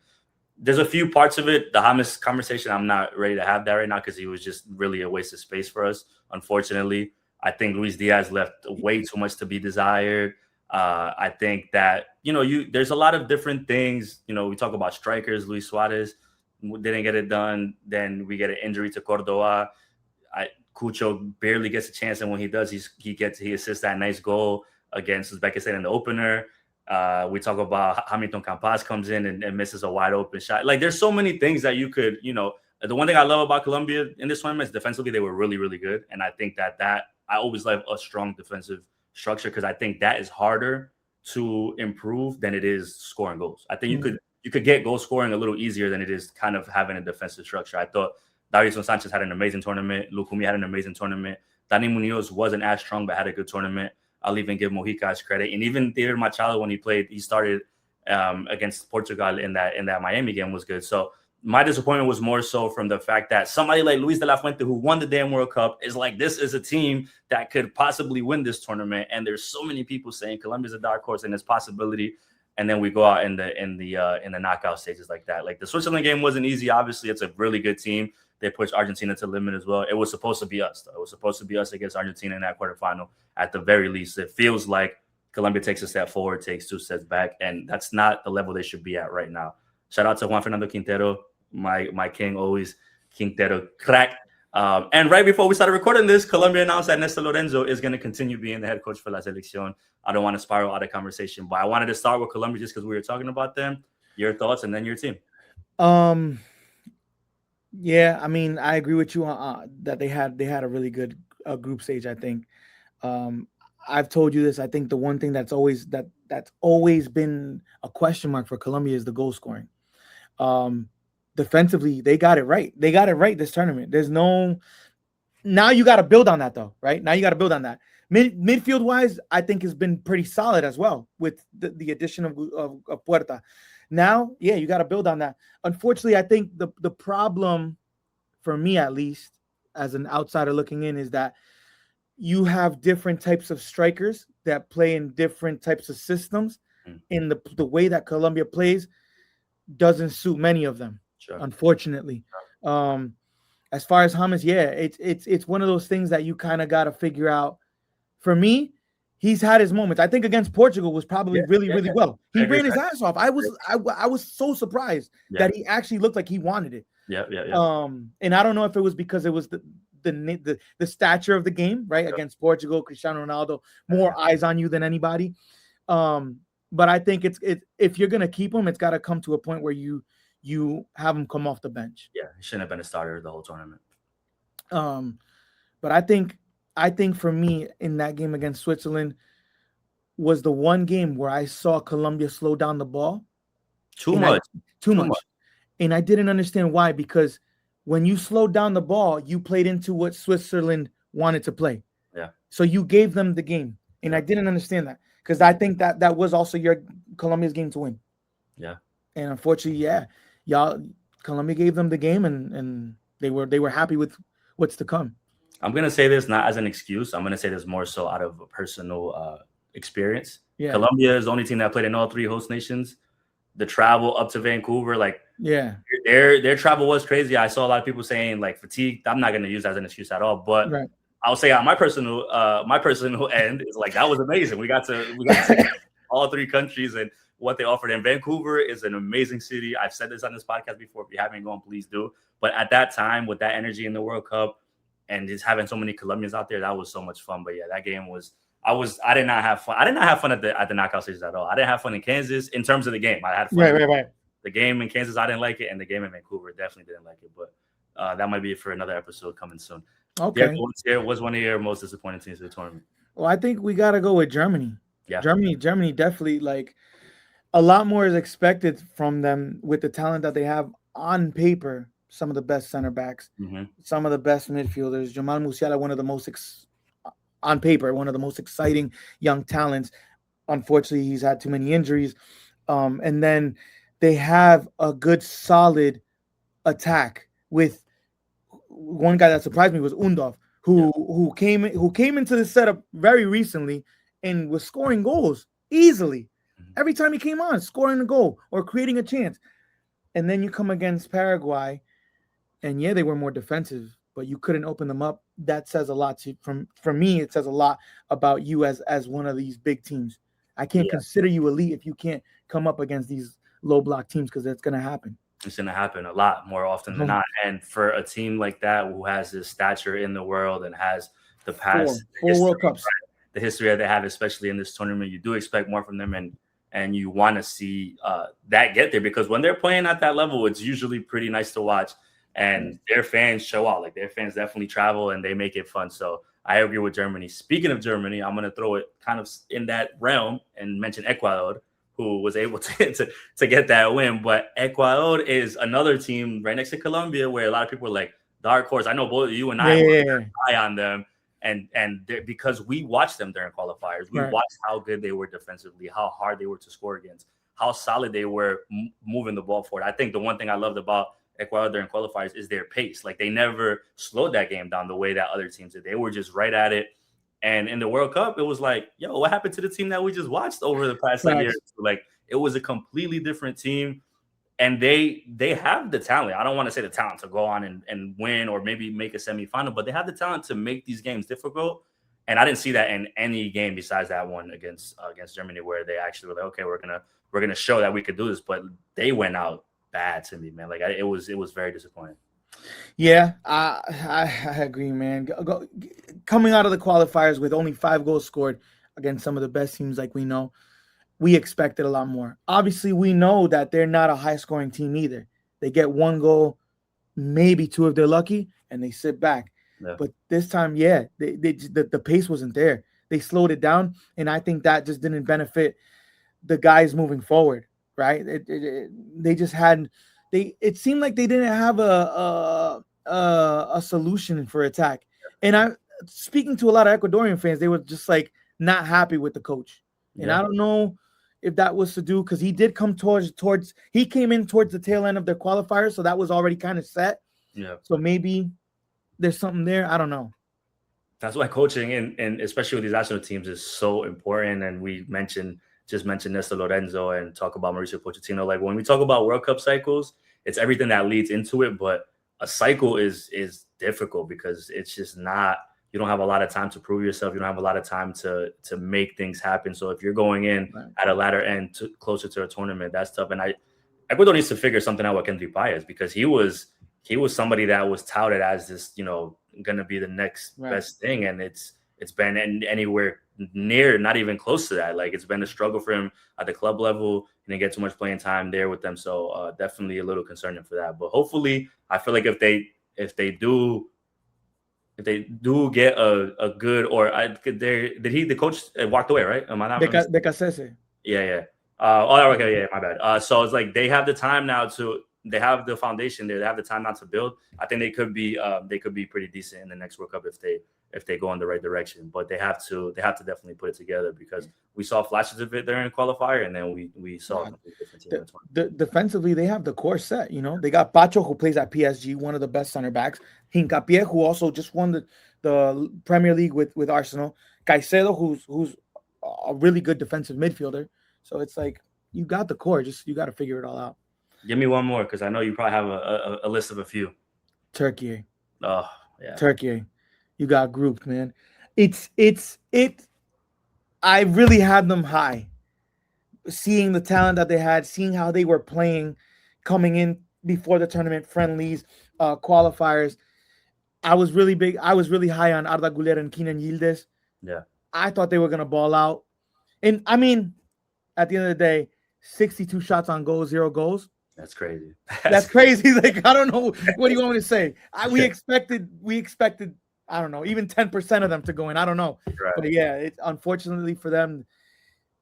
there's a few parts of it. The Hamas conversation, I'm not ready to have that right now because he was just really a waste of space for us. Unfortunately, I think Luis Diaz left way too much to be desired. I think that there's a lot of different things. We talk about strikers. Luis Suarez didn't get it done. Then we get an injury to Cordoba. Cucho barely gets a chance, and when he does, he assists that nice goal against Uzbekistan in the opener. We talk about Hamilton Campas comes in and misses a wide open shot. Like, there's so many things that you could, the one thing I love about Colombia in this tournament is defensively they were really, really good, and I think that I always love a strong defensive structure because I think that is harder to improve than it is scoring goals. I think Mhm. you could get goal scoring a little easier than it is kind of having a defensive structure. I thought Davinson Sanchez had an amazing tournament. Lukumi had an amazing tournament. Dani Munoz wasn't as strong, but had a good tournament. I'll even give Mojica his credit. And even David Machado, when he started against Portugal in that Miami game, was good. So my disappointment was more so from the fact that somebody like Luis de la Fuente, who won the damn World Cup, is like, this is a team that could possibly win this tournament. And there's so many people saying Colombia's a dark horse and there's possibility. And then we go out in the knockout stages like that. Like, the Switzerland game wasn't easy. Obviously, it's a really good team. They pushed Argentina to the limit as well. It was supposed to be us, though. It was supposed to be us against Argentina in that quarterfinal. At the very least, it feels like Colombia takes a step forward, takes two steps back, and that's not the level they should be at right now. Shout out to Juan Fernando Quintero, my king, always Quintero crack. And right before we started recording this, Colombia announced that Néstor Lorenzo is going to continue being the head coach for La Selección. I don't want to spiral out of conversation, but I wanted to start with Colombia just because we were talking about them. Your thoughts, and then your team. Um, yeah, I mean, I agree with you that they had a really good group stage. I think um, I've told you this. I think the one thing that's always been a question mark for Colombia is the goal scoring. Um, defensively, they got it right. They got it right this tournament. There's no now you got to build on that though, right? Now you got to build on that. Midfield wise, I think has been pretty solid as well with the addition of Puerta. Now, yeah, you got to build on that. Unfortunately, I think the problem for me, at least, as an outsider looking in, is that you have different types of strikers that play in different types of systems. Mm. In the way that Colombia plays doesn't suit many of them, Sure. unfortunately. As far as James, yeah, it's one of those things that you kind of got to figure out. For me, he's had his moments. I think against Portugal was probably really well. He ran his ass off. I was so surprised that he actually looked like he wanted it. Yeah. And I don't know if it was because it was the stature of the game, right? Against Portugal, Cristiano Ronaldo, more eyes on you than anybody. But I think it's if you're gonna keep him, it's got to come to a point where you have him come off the bench. Yeah, he shouldn't have been a starter the whole tournament. But I think for me in that game against Switzerland was the one game where I saw Colombia slow down the ball too much. And I didn't understand why, because when you slowed down the ball, you played into what Switzerland wanted to play. Yeah. So you gave them the game. And I didn't understand that, because I think that was also your Colombia's game to win. Yeah. And unfortunately, Colombia gave them the game, and they were happy with what's to come. I'm gonna say this not as an excuse. I'm gonna say this more so out of a personal experience. Yeah. Colombia is the only team that played in all three host nations. The travel up to Vancouver, their travel was crazy. I saw a lot of people saying like fatigue. I'm not gonna use that as an excuse at all, but I'll say on my personal end is like that was amazing. We got to see all three countries and what they offered. And Vancouver is an amazing city. I've said this on this podcast before. If you haven't gone, please do. But at that time, with that energy in the World Cup and just having so many Colombians out there, that was so much fun. But yeah, that game was. I did not have fun. I did not have fun at the knockout stages at all. I didn't have fun in Kansas in terms of the game. I had fun. Right. The game in Kansas, I didn't like it, and the game in Vancouver definitely didn't like it. But that might be for another episode coming soon. Okay. Yeah, was one of your most disappointing teams of the tournament? Well, I think we got to go with Germany. Yeah. Germany definitely, like, a lot more is expected from them with the talent that they have on paper. Some of the best center backs, some of the best midfielders. Jamal Musiala, one of the most on paper, one of the most exciting young talents. Unfortunately, he's had too many injuries. And then they have a good, solid attack with one guy that surprised me was Undorf, who came into the setup very recently and was scoring goals easily. Every time he came on, scoring a goal or creating a chance. And then you come against Paraguay, and they were more defensive, but you couldn't open them up. That says a lot for me. It says a lot about you as one of these big teams. I can't consider you elite if you can't come up against these low block teams, because that's going to happen. It's going to happen a lot more often than not. And for a team like that who has this stature in the world and has the past four World Cups, the history that they have, especially in this tournament, you do expect more from them, and you want to see that get there, because when they're playing at that level, it's usually pretty nice to watch. And their fans show out. Like, their fans definitely travel and they make it fun. So I agree with Germany. Speaking of Germany, I'm going to throw it kind of in that realm and mention Ecuador, who was able to get that win. But Ecuador is another team right next to Colombia where a lot of people are like, dark horse. I know both you and I were high on them. And because we watched them during qualifiers, we watched how good they were defensively, how hard they were to score against, how solid they were moving the ball forward. I think the one thing I loved about Ecuador during qualifiers is their pace. Like, they never slowed that game down the way that other teams did. They were just right at it. And in the World Cup, it was like, yo, what happened to the team that we just watched over the past years? Like, it was a completely different team. And they have the talent. I don't want to say the talent to go on and win or maybe make a semifinal, but they have the talent to make these games difficult. And I didn't see that in any game besides that one against Germany, where they actually were like, okay, we're gonna show that we could do this. But they went out bad to me, man. Like, it was very disappointing. Yeah, I agree, man. Coming out of the qualifiers with only 5 goals scored against some of the best teams, like we know, we expected a lot more. Obviously, we know that they're not a high-scoring team either. They get 1 goal, maybe 2 if they're lucky, and they sit back. Yeah. But this time, the pace wasn't there. They slowed it down, and I think that just didn't benefit the guys moving forward, right? They just had it seemed like they didn't have a solution for attack. And I speaking to a lot of Ecuadorian fans, they were just like not happy with the coach. And Yeah. I don't know if that was to do because he did come towards he came in towards the tail end of their qualifiers, so that was already kind of set. Yeah. So maybe there's something there. I don't know. That's why coaching and especially with these national teams is so important. And we mentioned Nesta Lorenzo and talk about Mauricio Pochettino. Like when we talk about World Cup cycles, it's everything that leads into it. But a cycle is difficult because it's just not. You don't have a lot of time to prove yourself. You don't have a lot of time to make things happen. So if you're going in Right. at a latter end closer to a tournament, that's tough. And Ecuador needs to figure something out with Kendry Paez because he was somebody that was touted as this, going to be the next Right. best thing, and it's been anywhere near, not even close to that. Like it's been a struggle for him at the club level. He didn't get too much playing time there with them, so definitely a little concerning for that. But hopefully, I feel like if they do get a good or the coach walked away, right? Am I not? De Casese. Yeah, yeah. Okay, yeah, my bad. So it's like they have the time now they have the foundation there. They have the time now to build. I think they could be pretty decent in the next World Cup if they go in the right direction. But they have to definitely put it together because we saw flashes of it during the qualifier, and then we saw a completely different team in the tournament. Defensively, they have the core set. They got Pacho, who plays at PSG, one of the best center backs. Hincapié, who also just won the Premier League with Arsenal. Caicedo, who's a really good defensive midfielder. So it's like you got the core. Just you got to figure it all out. Give me one more because I know you probably have a list of a few. Turkey. Oh yeah, Turkey. You got grouped, man. It's. I really had them high. Seeing the talent that they had, seeing how they were playing, coming in before the tournament, friendlies, qualifiers. I was really big. I was really high on Arda Güler and Kenan Yildiz. yeah. I thought they were gonna ball out, and I mean, at the end of the day, 62 shots on goal, 0 goals. That's crazy. That's crazy. Like I don't know what do you want me to say. We expected. I don't know, even 10% of them to go in. I don't know, Right. but yeah, unfortunately for them,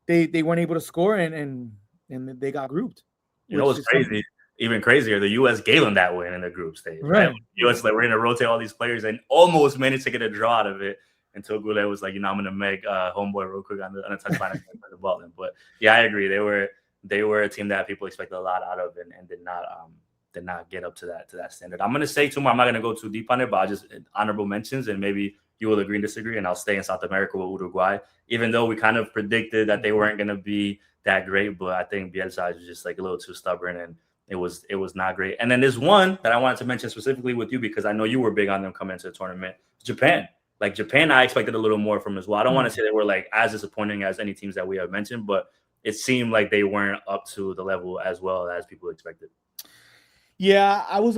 they weren't able to score and they got grouped. You know what's crazy? Even crazier, the U.S. gave them that win in the group stage. Right. U.S. like we're going to rotate all these players and almost managed to get a draw out of it until Goulet was like, I'm going to make homeboy real quick on the touchline and put the ball in. But yeah, I agree. They were a team that people expected a lot out of and did not get up to that standard. I'm going to say too much. I'm not going to go too deep on it, but I'll just honorable mentions and maybe you will agree and disagree. And I'll stay in South America with Uruguay, even though we kind of predicted that they weren't going to be that great. But I think Bielsa is just like a little too stubborn and it was not great. And then there's one that I wanted to mention specifically with you because I know you were big on them coming into the tournament. Japan. Like Japan, I expected a little more from as well. I don't want to say they were like as disappointing as any teams that we have mentioned, but it seemed like they weren't up to the level as well as people expected. Yeah, I was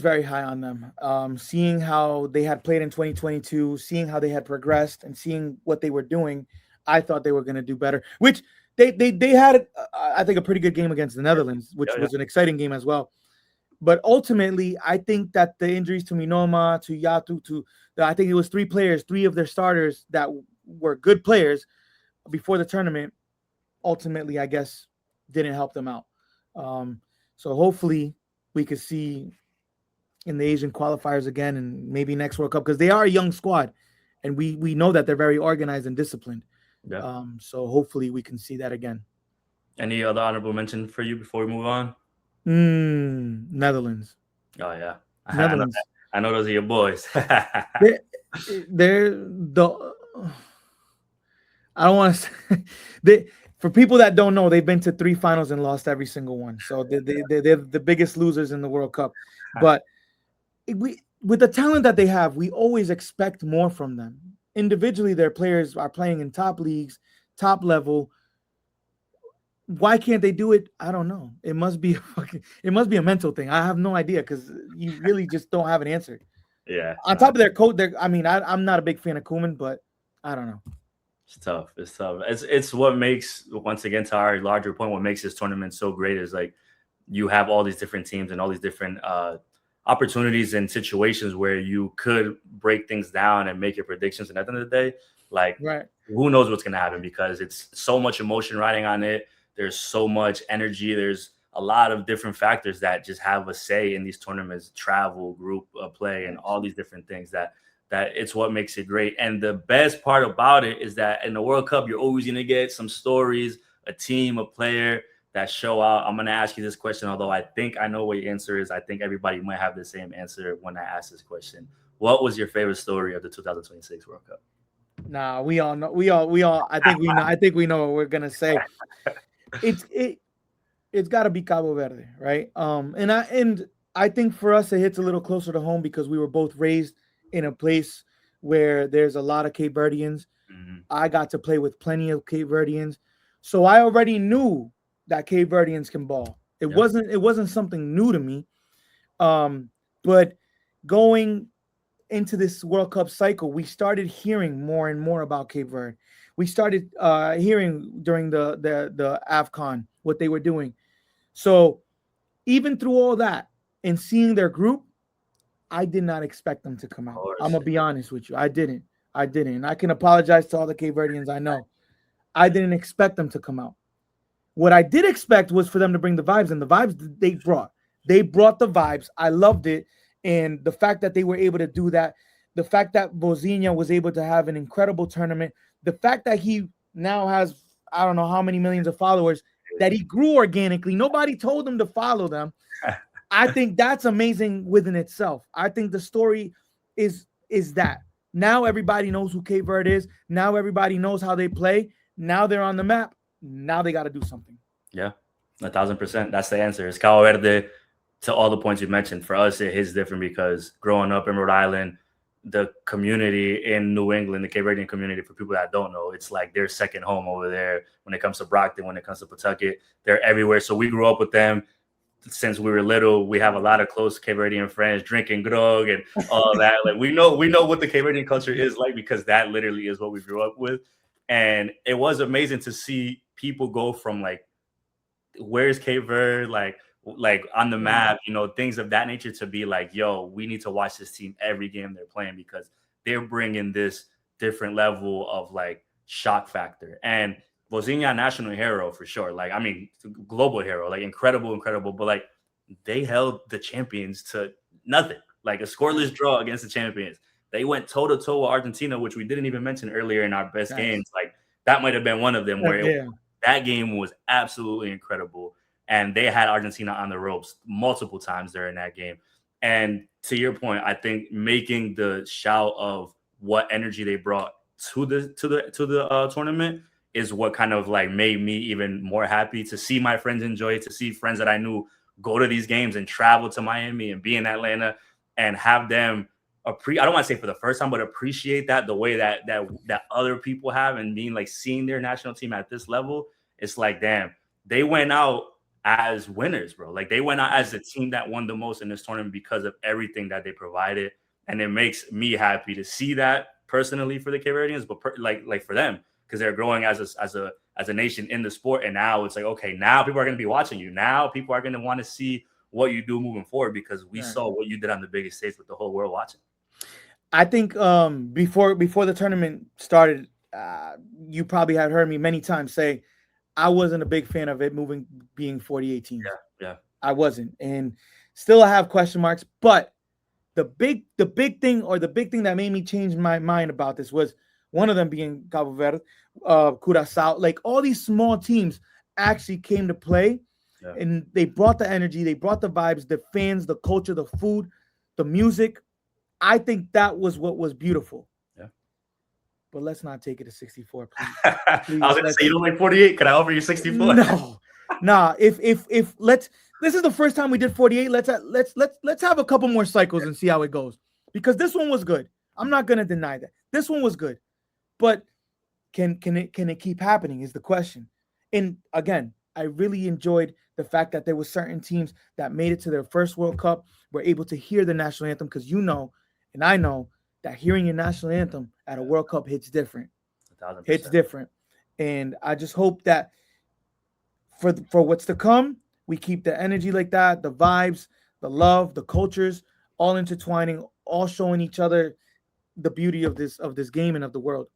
very high on them. Seeing how they had played in 2022, seeing how they had progressed and seeing what they were doing, I thought they were going to do better, which they had, I think, a pretty good game against the Netherlands, which was an exciting game as well. But ultimately, I think that the injuries to Minoma, to Yatu, I think it was 3 players, 3 of their starters that were good players before the tournament, ultimately, I guess, didn't help them out. So hopefully we could see in the Asian qualifiers again and maybe next World Cup because they are a young squad and we know that they're very organized and disciplined. Yeah. So hopefully we can see that again. Any other honorable mention for you before we move on? Netherlands. Oh yeah, Netherlands. I know those are your boys. they're the. I don't want to say for people that don't know, they've been to 3 finals and lost every single one. So they're the biggest losers in the World Cup. But with the talent that they have, we always expect more from them. Individually, their players are playing in top leagues, top level. Why can't they do it? I don't know. It must be a mental thing. I have no idea because you really just don't have an answer. Yeah. On top of their coach, I'm not a big fan of Koeman, but I don't know. It's tough. It's what makes, once again, to our larger point, what makes this tournament so great is like you have all these different teams and all these different opportunities and situations where you could break things down and make your predictions. And at the end of the day, like who knows what's going to happen because it's so much emotion riding on it. There's so much energy. There's a lot of different factors that just have a say in these tournaments, travel, group play, and all these different things that it's what makes it great. And the best part about it is that in the World Cup, you're always going to get some stories, a team, a player that show out. I'm going to ask you this question, although I think I know what your answer is. I think everybody might have the same answer when I ask this question. What was your favorite story of the 2026 World Cup? Nah, we all know. We all. I think we know. I think we know what we're gonna say. It's got to be Cabo Verde, right? And I think for us it hits a little closer to home because we were both raised in a place where there's a lot of Cape Verdeans. Mm-hmm. I got to play with plenty of Cape Verdeans, so I already knew that Cape Verdeans can ball. It wasn't something new to me. But going into this World Cup cycle, we started hearing more and more about Cape Verde. We started hearing during the AFCON what they were doing. So even through all that and seeing their group, I did not expect them to come Of out. I'm course. gonna be honest with you. I didn't. I didn't. And I can apologize to all the Cape Verdeans I know. I didn't expect them to come out. What I did expect was for them to bring the vibes, and the vibes they brought. They brought the vibes. I loved it. And the fact that they were able to do that, the fact that Bozinha was able to have an incredible tournament, the fact that he now has, I don't know how many millions of followers, that he grew organically. Nobody told him to follow them. I think that's amazing within itself. I think the story is that now everybody knows who Cape Verde is. Now everybody knows how they play. Now they're on the map. Now they got to do something. Yeah, 1,000%. That's the answer. It's Cabo Verde. To all the points you mentioned, for us it hits different because growing up in Rhode Island, the community in New England, the Cape Verdean community, for people that don't know, it's like their second home over there. When it comes to Brockton, when it comes to Pawtucket, they're everywhere. So we grew up with them since we were little. We have a lot of close Cape Verdean friends drinking grog and all that. Like we know what the Cape Verdean culture is like because that literally is what we grew up with. And it was amazing to see people go from like, where's Cape Verde, like on the map, things of that nature, to be like, yo, we need to watch this team every game they're playing because they're bringing this different level of like shock factor. And Bozinha, national hero for sure. Like, I mean, global hero, like incredible, but like they held the champions to nothing, like a scoreless draw against the champions. They went toe to toe with Argentina, which we didn't even mention earlier in our best games. Like that might have been one of them where that game was absolutely incredible. And they had Argentina on the ropes multiple times during that game. And to your point, I think making the shout of what energy they brought to the tournament is what kind of like made me even more happy to see my friends enjoy it, to see friends that I knew go to these games and travel to Miami and be in Atlanta and have them I don't want to say for the first time, but appreciate that the way that other people have, and being like seeing their national team at this level. It's like, damn, they went out as winners, bro. Like they went out as the team that won the most in this tournament because of everything that they provided. And it makes me happy to see that personally for the Cape Verdeans, but like for them, because they're growing as a nation in the sport. And now it's like, okay, now people are going to be watching you. Now people are going to want to see what you do moving forward because we saw what you did on the biggest stage with the whole world watching. I think before the tournament started, you probably had heard me many times say I wasn't a big fan of it being 48 teams. Yeah. I wasn't, and still I have question marks. But the big thing that made me change my mind about this was one of them being Cabo Verde, Curaçao. Like all these small teams actually came to play, and they brought the energy, they brought the vibes, the fans, the culture, the food, the music. I think that was what was beautiful. Yeah. But let's not take it to 64, please. I was going to say, you don't like 48. Can I offer you 64? No. Nah. If let's, this is the first time we did 48. Let's have a couple more cycles and see how it goes. Because this one was good. I'm not going to deny that. This one was good. But can it keep happening is the question. And again, I really enjoyed the fact that there were certain teams that made it to their first World Cup, were able to hear the national anthem, because and I know that hearing your national anthem at a World Cup hits different. 1,000%. Hits different. And I just hope that for what's to come, we keep the energy like that, the vibes, the love, the cultures, all intertwining, all showing each other the beauty of this game and of the world.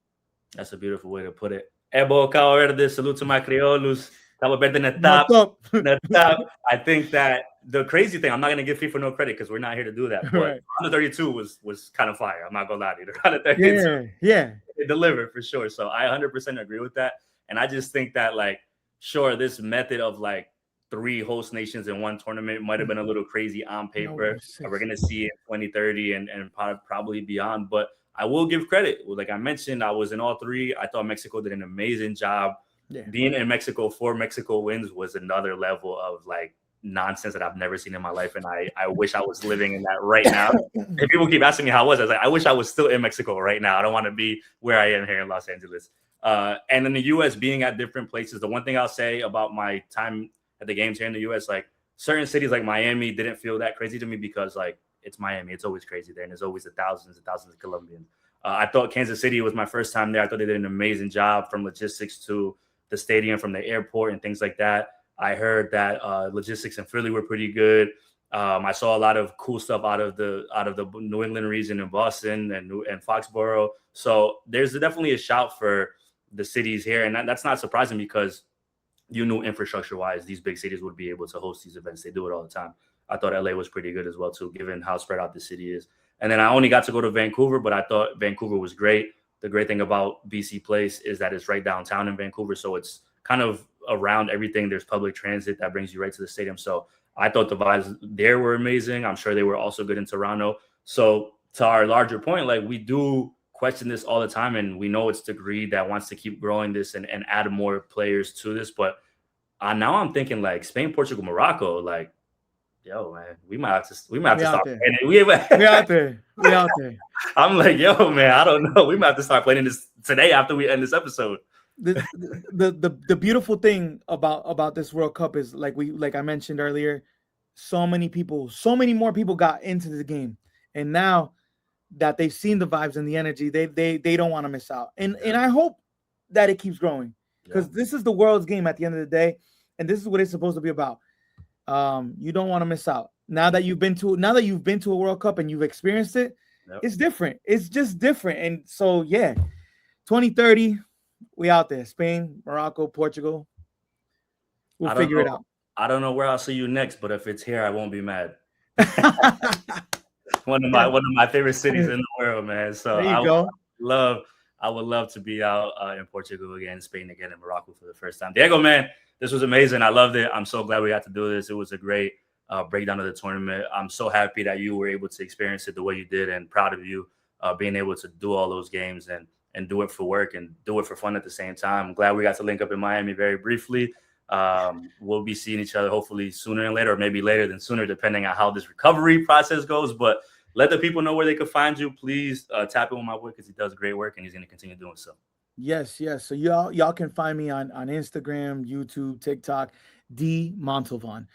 That's a beautiful way to put it. Ebo Cabo Verde, salute to my criollos. Cabo Verde in the No top. top. In the top. I think that the crazy thing, I'm not gonna give FIFA no credit because we're not here to do that. But Right. under 32 was kind of fire. I'm not gonna lie to you. The under 32 Yeah, yeah. it delivered for sure. So I 100% agree with that. And I just think that like, sure, this method of like 3 host nations in one tournament might have been a little crazy on No, paper. We're gonna see it 2030 and probably beyond. But I will give credit. Like I mentioned, I was in all 3. I thought Mexico did an amazing job. Yeah. Being in Mexico for Mexico wins was another level of like nonsense that I've never seen in my life. And I wish I was living in that right now. And people keep asking me how I was like, I wish I was still in Mexico right now. I don't want to be where I am here in Los Angeles. And in the US, being at different places, the one thing I'll say about my time at the games here in the US, like certain cities like Miami didn't feel that crazy to me because like it's Miami. It's always crazy there. And there's always thousands and thousands of Colombians. I thought Kansas City was my first time there. I thought they did an amazing job from logistics to the stadium, from the airport and things like that. I heard that logistics in Philly were pretty good. I saw a lot of cool stuff out of the New England region in Boston and Foxborough. So there's definitely a shout for the cities here, and that's not surprising because you knew infrastructure-wise these big cities would be able to host these events. They do it all the time. I thought LA was pretty good as well too, given how spread out the city is. And then I only got to go to Vancouver, but I thought Vancouver was great. The great thing about BC Place is that it's right downtown in Vancouver, so it's kind of around everything. There's public transit that brings you right to the stadium. So I thought the vibes there were amazing. I'm sure they were also good in Toronto. So to our larger point, like we do question this all the time, and we know it's the greed that wants to keep growing this and add more players to this. But now I'm thinking like Spain, Portugal, Morocco, like, yo, man, we might have to start playing it. We out there. We out there. I'm like, yo, man, I don't know. We might have to start playing this today after we end this episode. The beautiful thing about this World Cup is like I mentioned earlier, so many more people got into the game, and now that they've seen the vibes and the energy, they don't want to miss out. And I hope that it keeps growing because this is the world's game at the end of the day, and this is what it's supposed to be about. You don't want to miss out. Now that you've been to a World Cup and you've experienced it, it's different. It's just different. And so 2030, we out there. Spain, Morocco, Portugal. We'll figure it out. I don't know where I'll see you next, but if it's here, I won't be mad. one of my favorite cities in the world, man. So there you go. I would love to be out in Portugal again, Spain again, and Morocco for the first time. Diego, man, this was amazing. I loved it. I'm so glad we got to do this. It was a great breakdown of the tournament. I'm so happy that you were able to experience it the way you did, and proud of you being able to do all those games and do it for work and do it for fun at the same time. I'm glad we got to link up in Miami very briefly. We'll be seeing each other hopefully sooner than later, or maybe later than sooner, depending on how this recovery process goes. But let the people know where they can find you. Please tap in with my boy because he does great work and he's going to continue doing so. Yes. So y'all can find me on Instagram, YouTube, TikTok, D Montalvan.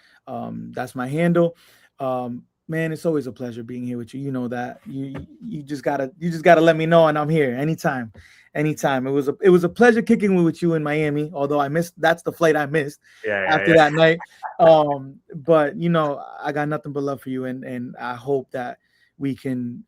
That's my handle. Man, it's always a pleasure being here with you. You know that. You just gotta let me know, and I'm here anytime. It was a pleasure kicking with you in Miami. Although that's the flight I missed after that night. But I got nothing but love for you, and I hope that we can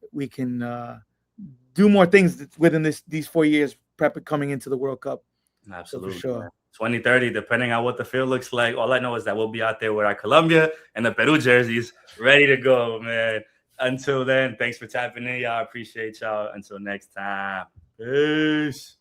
do more things within these 4 years coming into the World Cup. Absolutely, so for sure. Man. 2030, depending on what the field looks like. All I know is that we'll be out there with our Colombia and the Peru jerseys ready to go, man. Until then, thanks for tapping in, y'all. Appreciate y'all. Until next time. Peace.